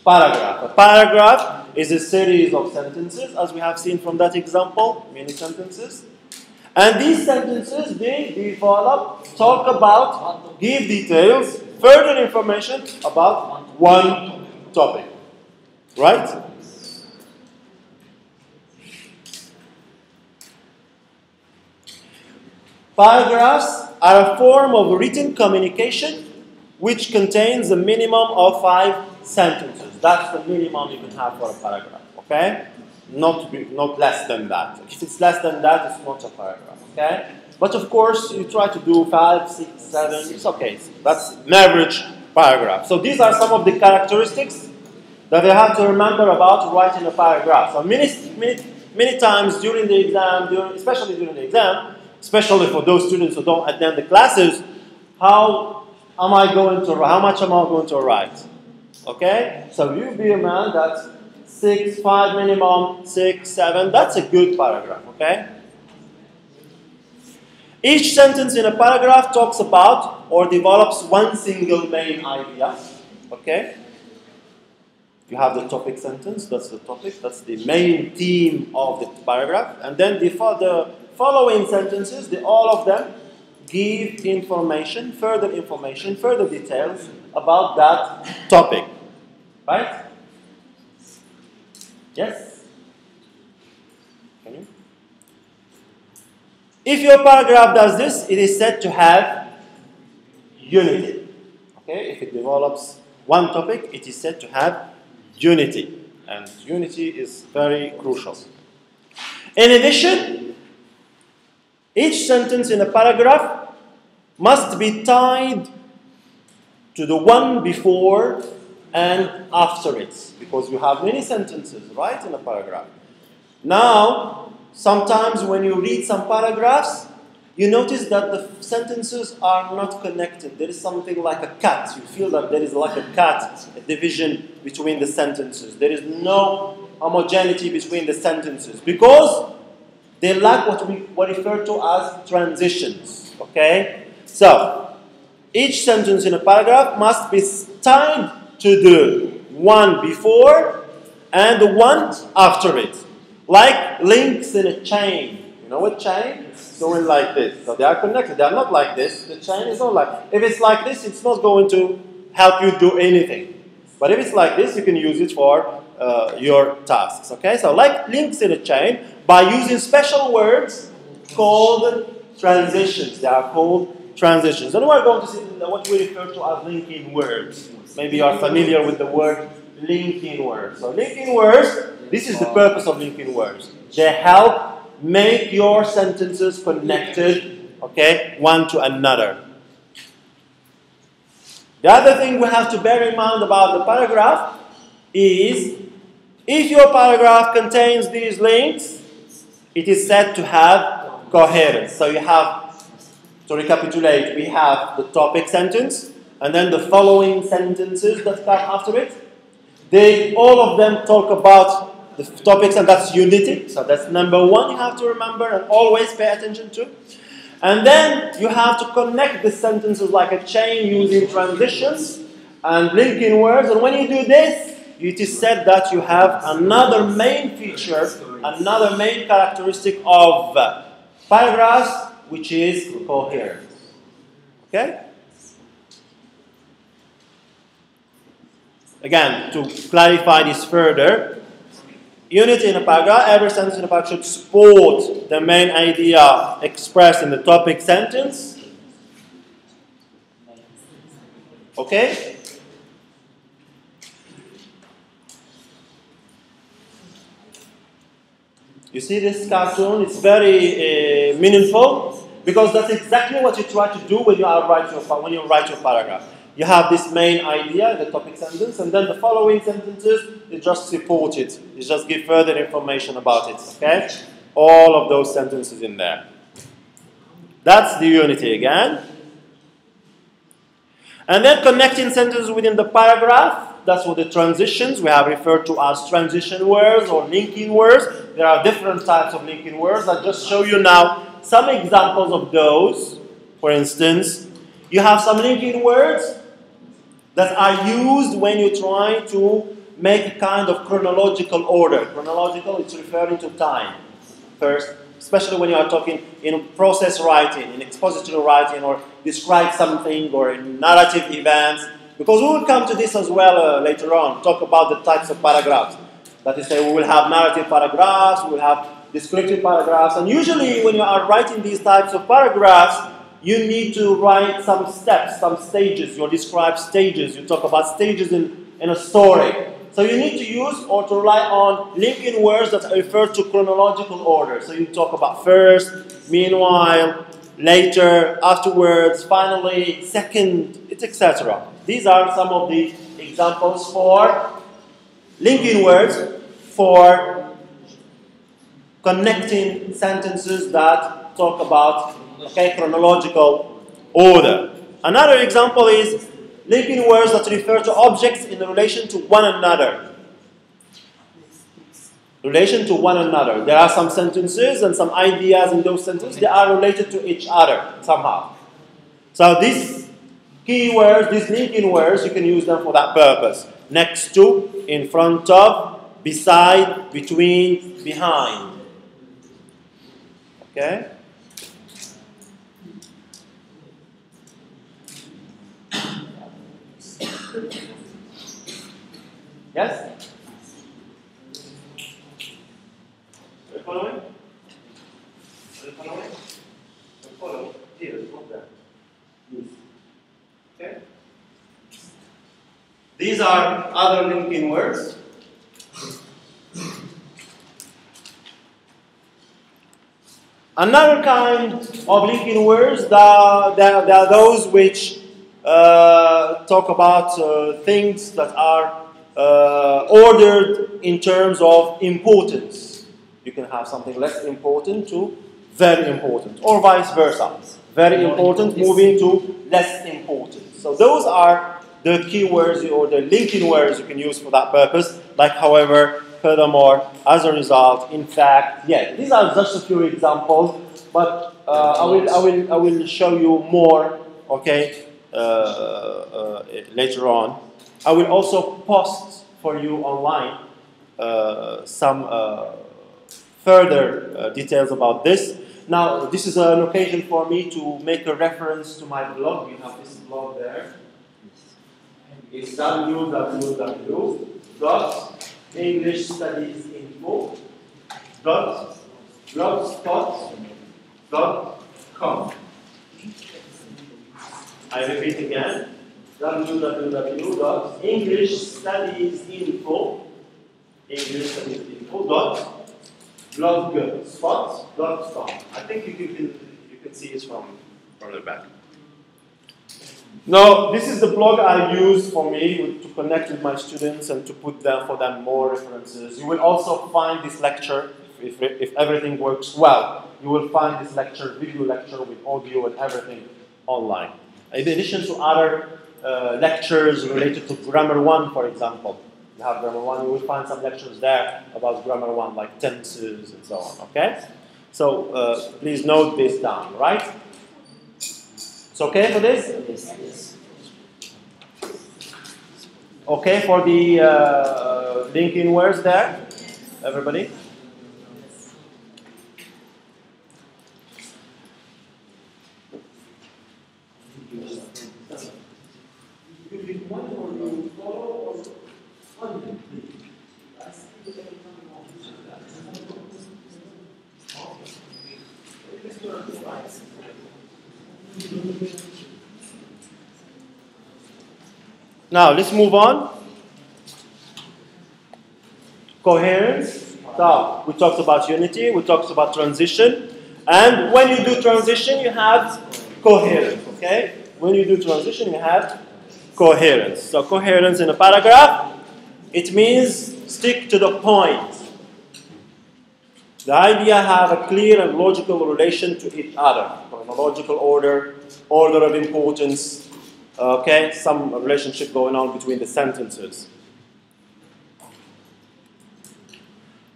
paragraph. A paragraph is a series of sentences, as we have seen from that example, many sentences. And these sentences, they develop, talk about, give details, further information about one topic. Right? Paragraphs are a form of written communication which contains a minimum of 5 sentences. That's the minimum you can have for a paragraph. Okay? Not less than that. If it's less than that, it's not a paragraph. Okay? But of course, you try to do 5, 6, 7. It's okay. That's an average paragraph. So these are some of the characteristics that you have to remember about writing a paragraph. So many times during the exam, especially during the exam, especially for those students who don't attend the classes, how much am I going to write? Okay? So you be a man that's 6, 5 minimum, 6, 7. That's a good paragraph. Okay? Each sentence in a paragraph talks about or develops one single main idea. Okay? You have the topic sentence, that's the topic, that's the main theme of the paragraph. And then the following sentences, all of them give information, further details about that topic. Right? Yes? Can you? If your paragraph does this, it is said to have unity. Okay? If it develops one topic, it is said to have unity. And unity is very crucial. In addition, each sentence in a paragraph must be tied to the one before and after it, because you have many sentences, right, in a paragraph. Now, sometimes when you read some paragraphs, you notice that the sentences are not connected. There is something like a cut. You feel that there is like a cut, a division between the sentences. There is no homogeneity between the sentences because they lack what we refer to as transitions. Okay? So, each sentence in a paragraph must be tied to the one before and the one after it. Like links in a chain. You know a chain? It's going like this. So they are connected. They are not like this. The chain is not like... If it's like this, it's not going to help you do anything. But if it's like this, you can use it for your tasks. Okay? So like links in a chain, by using special words called transitions. They are called transitions. And we're going to see what we refer to as linking words. Maybe you are familiar with the word linking words. So linking words, this is the purpose of linking words. They help make your sentences connected, okay, one to another. The other thing we have to bear in mind about the paragraph is if your paragraph contains these links, it is said to have coherence. So you have, to recapitulate, we have the topic sentence, and then the following sentences that come after it. All of them talk about the topics, and that's unity. So that's number one you have to remember and always pay attention to. And then you have to connect the sentences like a chain using transitions and linking words. And when you do this, it is said that you have another main feature, another main characteristic of paragraphs, which is coherence. Okay? Again, to clarify this further, unity in a paragraph, every sentence in a paragraph should support the main idea expressed in the topic sentence. Okay? You see this cartoon? It's very meaningful because that's exactly what you try to do when you write your paragraph. You have this main idea, the topic sentence, and then the following sentences, you just support it. You just give further information about it, okay? All of those sentences in there. That's the unity again. And then connecting sentences within the paragraph, that's what the transitions we have referred to as transition words or linking words. There are different types of linking words. I'll just show you now some examples of those. For instance, you have some linking words that are used when you try to make a kind of chronological order. Chronological, it's referring to time first, especially when you are talking in process writing, in expository writing, or describe something, or in narrative events. Because we will come to this as well later on, talk about the types of paragraphs. That is, we will have narrative paragraphs, we will have descriptive paragraphs, and usually when you are writing these types of paragraphs, you need to write some steps, some stages. You describe stages. You talk about stages in a story. So you need to use or to rely on linking words that refer to chronological order. So you talk about first, meanwhile, later, afterwards, finally, second, etc. These are some of the examples for linking words for connecting sentences that talk about chronological order. Another example is linking words that refer to objects in relation to one another. Relation to one another. There are some sentences and some ideas in those sentences. They are related to each other somehow. So these keywords, these linking words, you can use them for that purpose. Next to, in front of, beside, between, behind. Okay? Yes? Are you following? Are you following? Follow. Here, not there. Yes. Okay? These are other linking words. Another kind of linking words, there are those which talk about things that are ordered in terms of importance. You can have something less important to very important, or vice versa. Very important moving to less important. So those are the keywords or the linking words you can use for that purpose, like however, furthermore, as a result, in fact, yeah. These are just a few examples, but I will show you more, okay, later on. I will also post for you online some further details about this. Now, this is an occasion for me to make a reference to my blog. You have this blog there. It's www.englishstudiesinfo.blogspot.com. I repeat again, www.englishstudiesinfo.blogspot.com. I think you can see it from the back. Now, this is the blog I use for me to connect with my students and to put them for them more references. You will also find this lecture, if everything works well, you will find this lecture, video lecture with audio and everything online. In addition to other lectures related to Grammar 1, for example. You have Grammar 1, you will find some lectures there about Grammar 1, like tenses and so on, okay? So, please note this down, right? It's okay for this? Yes. Okay for the linking words there? Everybody? Now, let's move on. Coherence. So, we talked about unity, we talked about transition. And when you do transition, you have coherence, okay? When you do transition, you have coherence. So, coherence in a paragraph, it means stick to the point. The idea have a clear and logical relation to each other. Chronological order, order of importance, okay? Some relationship going on between the sentences.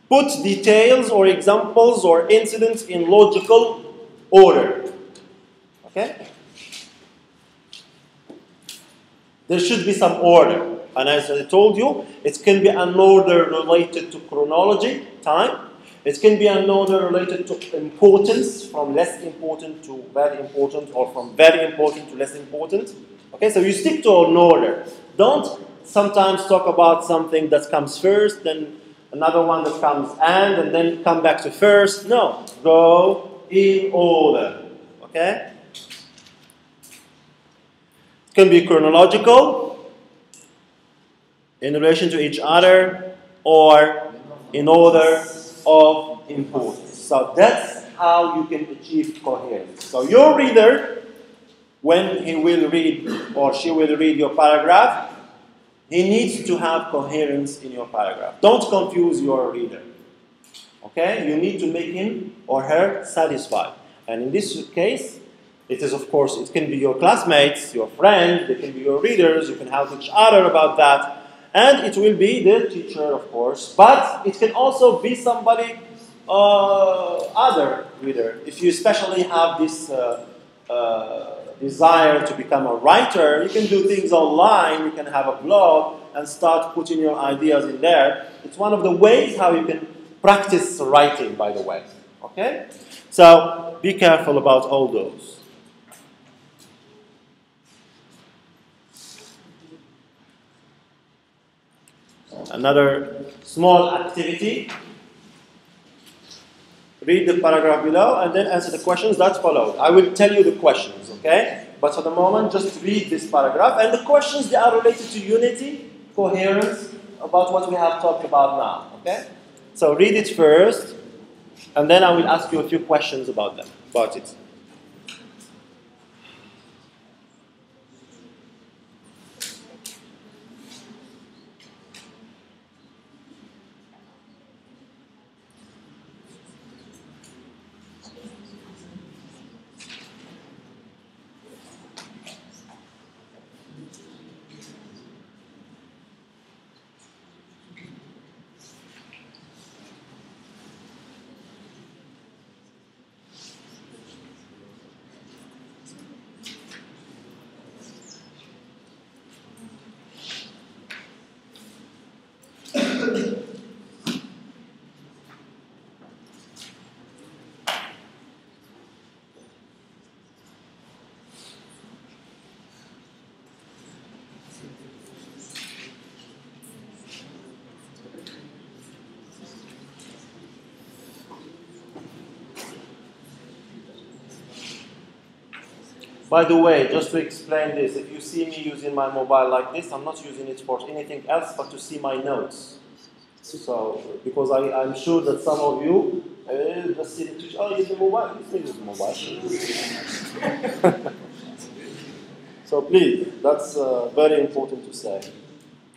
Put details or examples or incidents in logical order. Okay? There should be some order. And as I told you, it can be an order related to chronology, time. It can be an order related to importance, from less important to very important, or from very important to less important. Okay, so you stick to an order. Don't sometimes talk about something that comes first, then another one that comes and then come back to first. No, go in order. Okay? It can be chronological, in relation to each other, or in order of importance. So that's how you can achieve coherence. So your reader, when he will read or she will read your paragraph, he needs to have coherence in your paragraph. Don't confuse your reader. Okay? You need to make him or her satisfied. And in this case, it is, of course, it can be your classmates, your friends, they can be your readers, you can help each other about that. And it will be the teacher, of course. But it can also be somebody other reader. If you especially have this desire to become a writer, you can do things online, you can have a blog and start putting your ideas in there. It's one of the ways how you can practice writing, by the way. Okay? So be careful about all those. Another small activity. Read the paragraph below and then answer the questions that follow. I will tell you the questions, okay? But for the moment, just read this paragraph. And the questions, they are related to unity, coherence, about what we have talked about now, okay? So read it first, and then I will ask you a few questions about it. By the way, just to explain this, if you see me using my mobile like this, I'm not using it for anything else but to see my notes. So, because I'm sure that some of you just see the oh, use the mobile, use the mobile. So please, that's very important to say.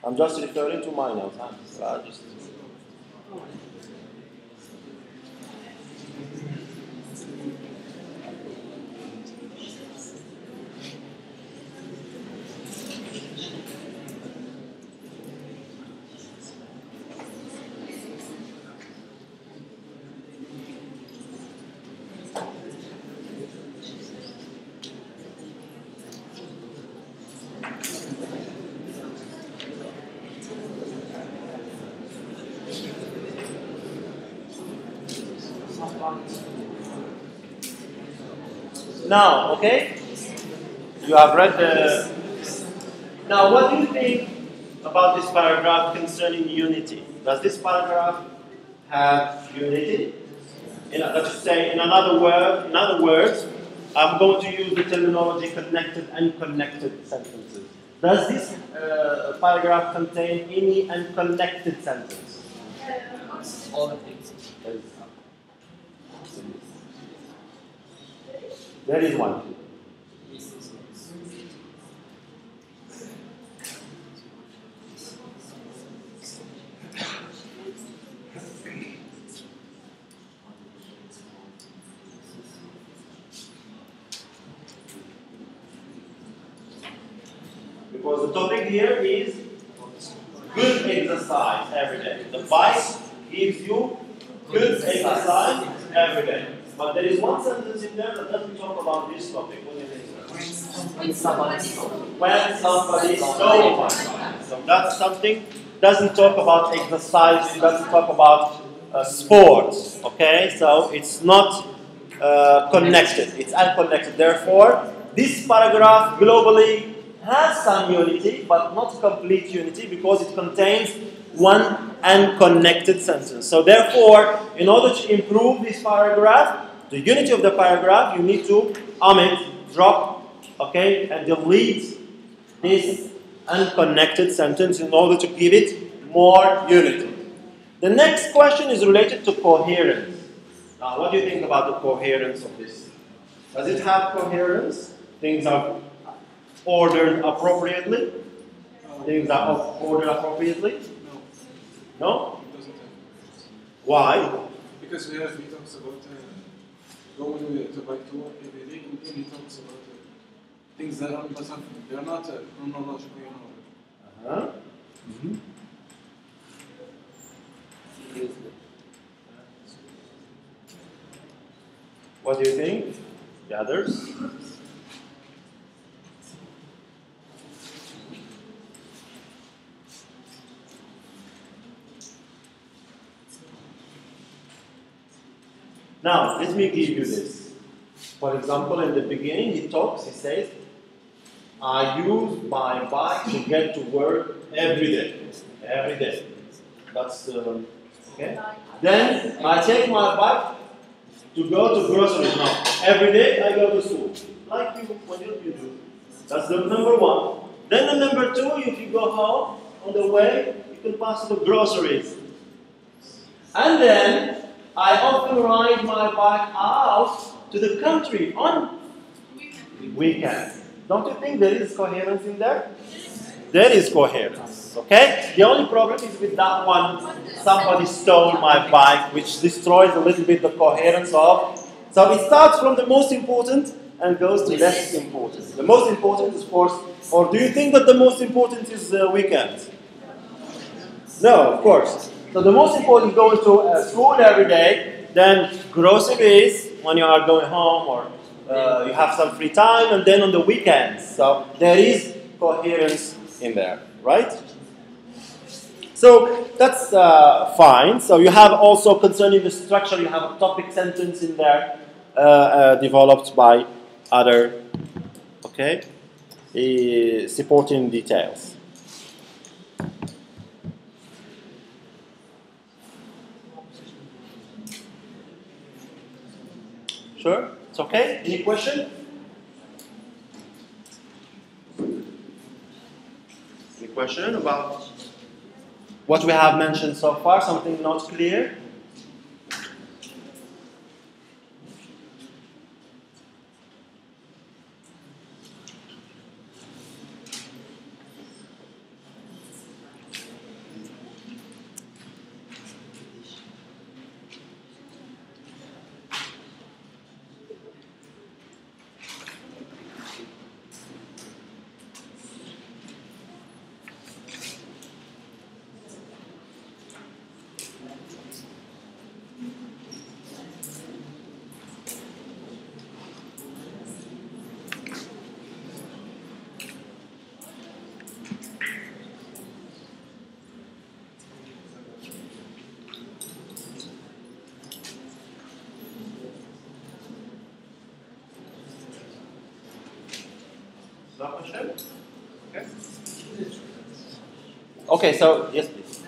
I'm just referring to my notes. Now, okay? You have read the... Now, what do you think about this paragraph concerning unity? Does this paragraph have unity? Let's say, in other words, I'm going to use the terminology connected and unconnected sentences. Does this paragraph contain any unconnected sentence? All the things. There is one. Because the topic here is good exercise every day. The bike gives you good exercise every day. But there is one sentence in there that doesn't talk about this topic. What do you think? When somebody stole. When somebody stole my bike. So that's something, doesn't talk about exercise, it doesn't talk about sports. Okay? So it's not connected, it's unconnected. Therefore, this paragraph globally has some unity, but not complete unity because it contains one unconnected sentence. So therefore, in order to improve this paragraph, the unity of the paragraph, you need to omit, drop, okay, and delete this unconnected sentence in order to give it more unity. The next question is related to coherence. Now, what do you think about the coherence of this? Does it have coherence? Things are ordered appropriately? Things are ordered appropriately? No. No? It doesn't have. Why? Because he talks about going to bike to work every day, and he talks about things that are impossible. They are not chronological in order. Uh-huh. Mm-hmm. What do you think? The others? Now, let me give you this. For example, in the beginning, he says, I use my bike to get to work every day. Every day. That's okay. Then I take my bike to go to groceries now. Every day I go to school. Like you, when you do. That's the number one. Then the number two, if you go home, on the way, you can pass the groceries. And then I often ride my bike out to the country on weekends. Don't you think there is coherence in there? There is coherence, okay? The only problem is with that one, somebody stole my bike, which destroys a little bit the coherence of. So it starts from the most important and goes to less important. The most important is, of course, or do you think that the most important is weekends? No, of course. So the most important is going to school every day, then groceries when you are going home or you have some free time, and then on the weekends. So there is coherence in there, right? So that's fine. So you have also, concerning the structure, you have a topic sentence in there developed by other, okay, supporting details. Sure? It's okay? Any question? Any question about what we have mentioned so far? Something not clear? Okay. Okay, so yes, please.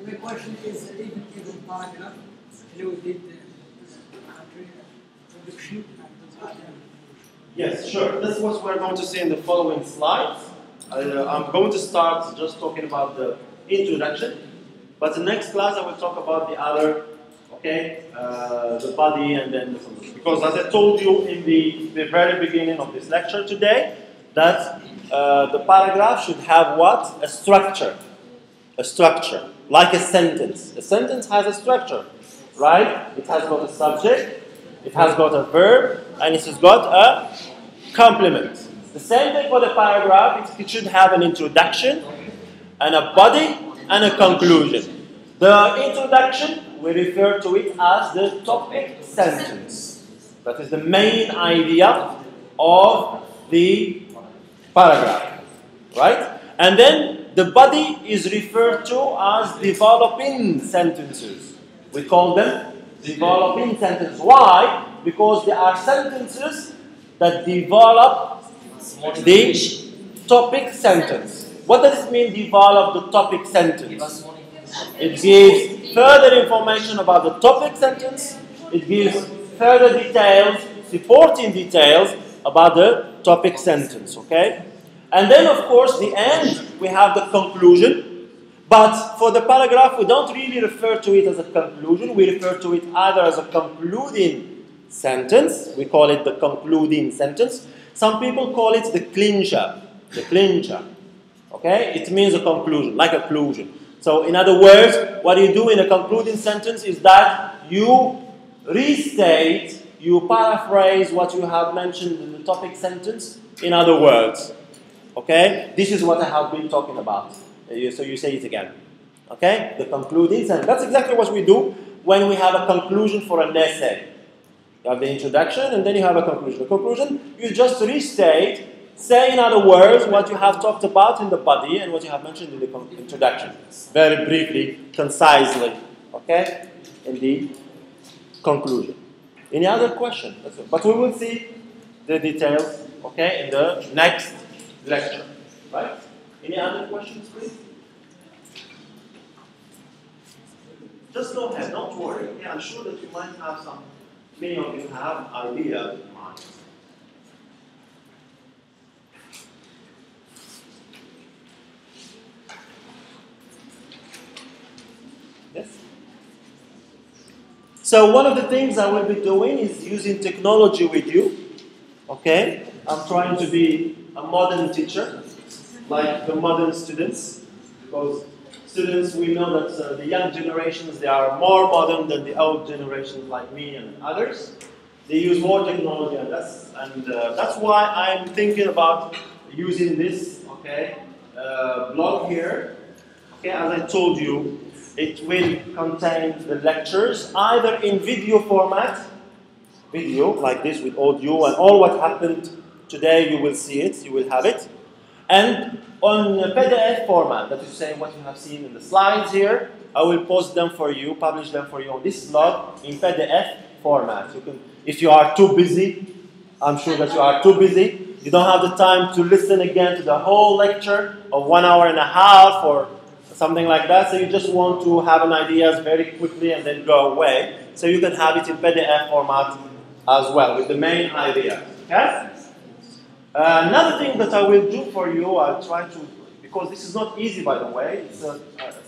My question is, even given paragraph, you did introduction and Yes, sure. This is what we're going to see in the following slides. I'm going to start just talking about the introduction, but the next class I will talk about the other, okay, the body and then the solution. Because as I told you in the very beginning of this lecture today, that the paragraph should have what? A structure. A structure, like a sentence. A sentence has a structure, right? It has got a subject, it has got a verb, and it has got a complement. The same thing for the paragraph. It should have an introduction, and a body, and a conclusion. The introduction, we refer to it as the topic sentence. That is the main idea of the paragraph, right? And then the body is referred to as developing sentences. We call them developing sentences. Why? Because they are sentences that develop the topic sentence. What does it mean, develop the topic sentence? It gives further information about the topic sentence. It gives further details, supporting details about the topic sentence, okay? And then, of course, the end, we have the conclusion. But for the paragraph, we don't really refer to it as a conclusion. We refer to it either as a concluding sentence. We call it the concluding sentence. Some people call it the clincher. The clincher. Okay? It means a conclusion, like a conclusion. So, in other words, what you do in a concluding sentence is that you restate, you paraphrase what you have mentioned in the topic sentence in other words. Okay? This is what I have been talking about. So you say it again. Okay? The concluding sentence. That's exactly what we do when we have a conclusion for an essay. You have the introduction and then you have a conclusion. The conclusion, you just restate, say in other words what you have talked about in the body and what you have mentioned in the introduction. Very briefly, concisely. Okay? In the conclusion. Any other question? That's it. But we will see the details, okay, in the next lecture. Right? Any other questions, please? Just go ahead, don't worry. Yeah, I'm sure that you might have some, many of you have idea in mind. Yes? So one of the things I will be doing is using technology with you. Okay? I'm trying to be a modern teacher, like the modern students, because students, we know that the young generations, they are more modern than the old generations like me and others. They use more technology and that's why I'm thinking about using this, okay, blog here. Okay, as I told you, it will contain the lectures either in video format, video like this with audio and all what happened today, you will see it, you will have it. And on PDF format, that is saying what you have seen in the slides here, I will post them for you, publish them for you on this blog in PDF format. You can, if you are too busy, I'm sure that you are too busy, you don't have the time to listen again to the whole lecture of 1 hour and a half or something like that, so you just want to have an idea very quickly and then go away. So you can have it in PDF format as well with the main idea. Okay? Another thing that I will do for you, I'll try to, because this is not easy by the way, it's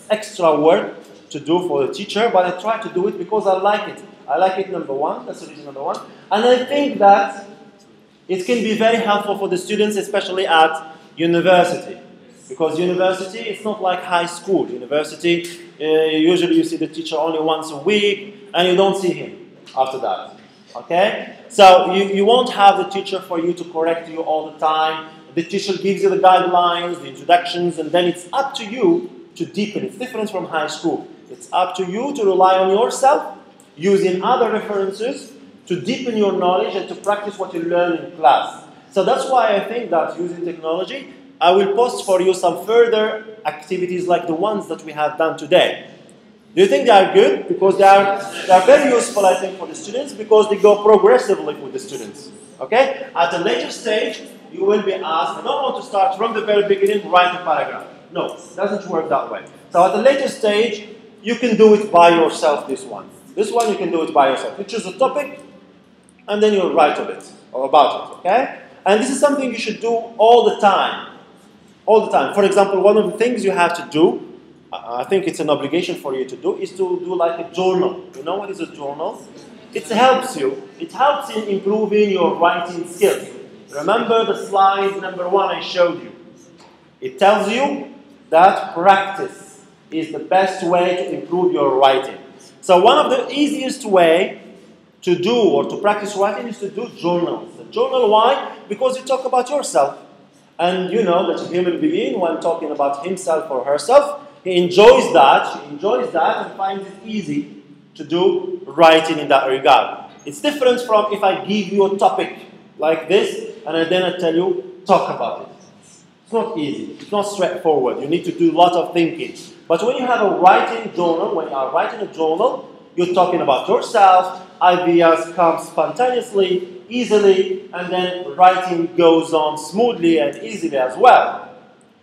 extra work to do for the teacher, but I try to do it because I like it. I like it, number one, that's the reason number one. And I think that it can be very helpful for the students, especially at university. Because university, it's not like high school. University, usually you see the teacher only once a week, and you don't see him after that. Okay? So you won't have the teacher for you to correct you all the time. The teacher gives you the guidelines, the introductions, and then it's up to you to deepen. It's different from high school. It's up to you to rely on yourself, using other references to deepen your knowledge and to practice what you learn in class. So that's why I think that using technology, I will post for you some further activities like the ones that we have done today. Do you think they are good? Because they are very useful, I think, for the students because they go progressively with the students. Okay? At a later stage, you will be asked, I don't want to start from the very beginning, write a paragraph. No, it doesn't work that way. So at a later stage, you can do it by yourself, this one. This one, you can do it by yourself. You choose a topic, and then you'll write of it, or about it, okay? And this is something you should do all the time. All the time. For example, one of the things you have to do, I think it's an obligation for you to do, is to do like a journal. You know what is a journal? It helps you. It helps in improving your writing skills. Remember the slide number 1 I showed you. It tells you that practice is the best way to improve your writing. So one of the easiest way to do or to practice writing is to do journals. A journal, why? Because you talk about yourself. And you know that a human being, when talking about himself or herself, he enjoys that, she enjoys that, and finds it easy to do writing in that regard. It's different from if I give you a topic like this, and then I tell you, talk about it. It's not easy. It's not straightforward. You need to do a lot of thinking. But when you have a writing journal, when you are writing a journal, you're talking about yourself, ideas come spontaneously, easily, and then writing goes on smoothly and easily as well.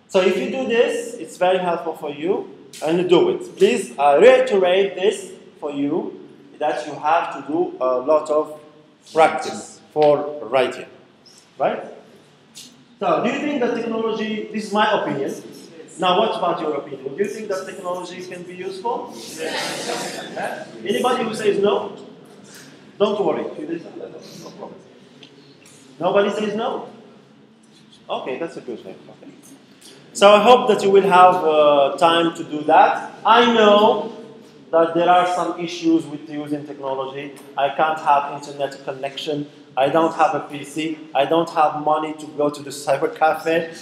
So if you do this, it's very helpful for you, and do it. Please reiterate this for you, that you have to do a lot of practice for writing. Right? So, do you think that technology, this is my opinion. Now, what about your opinion? Do you think that technology can be useful? Yes. Yeah? Anybody who says no? Don't worry. No problem. Nobody says no? Okay, that's a good thing. Okay. So I hope that you will have time to do that. I know that there are some issues with using technology. I can't have internet connection. I don't have a PC. I don't have money to go to the cyber cafe.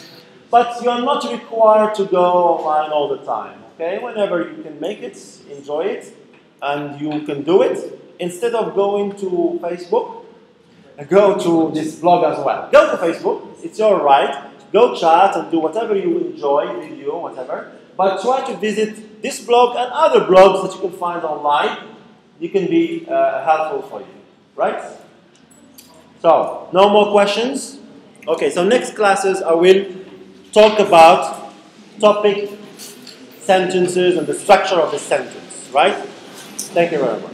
But you are not required to go online all the time. Okay? Whenever you can make it, enjoy it, and you can do it. Instead of going to Facebook, go to this blog as well. Go to Facebook. It's your right. Go chat and do whatever you enjoy, video, whatever. But try to visit this blog and other blogs that you can find online. you can be helpful for you, right? So, no more questions? Okay, so next classes I will talk about topic sentences and the structure of the sentence, right? Thank you very much.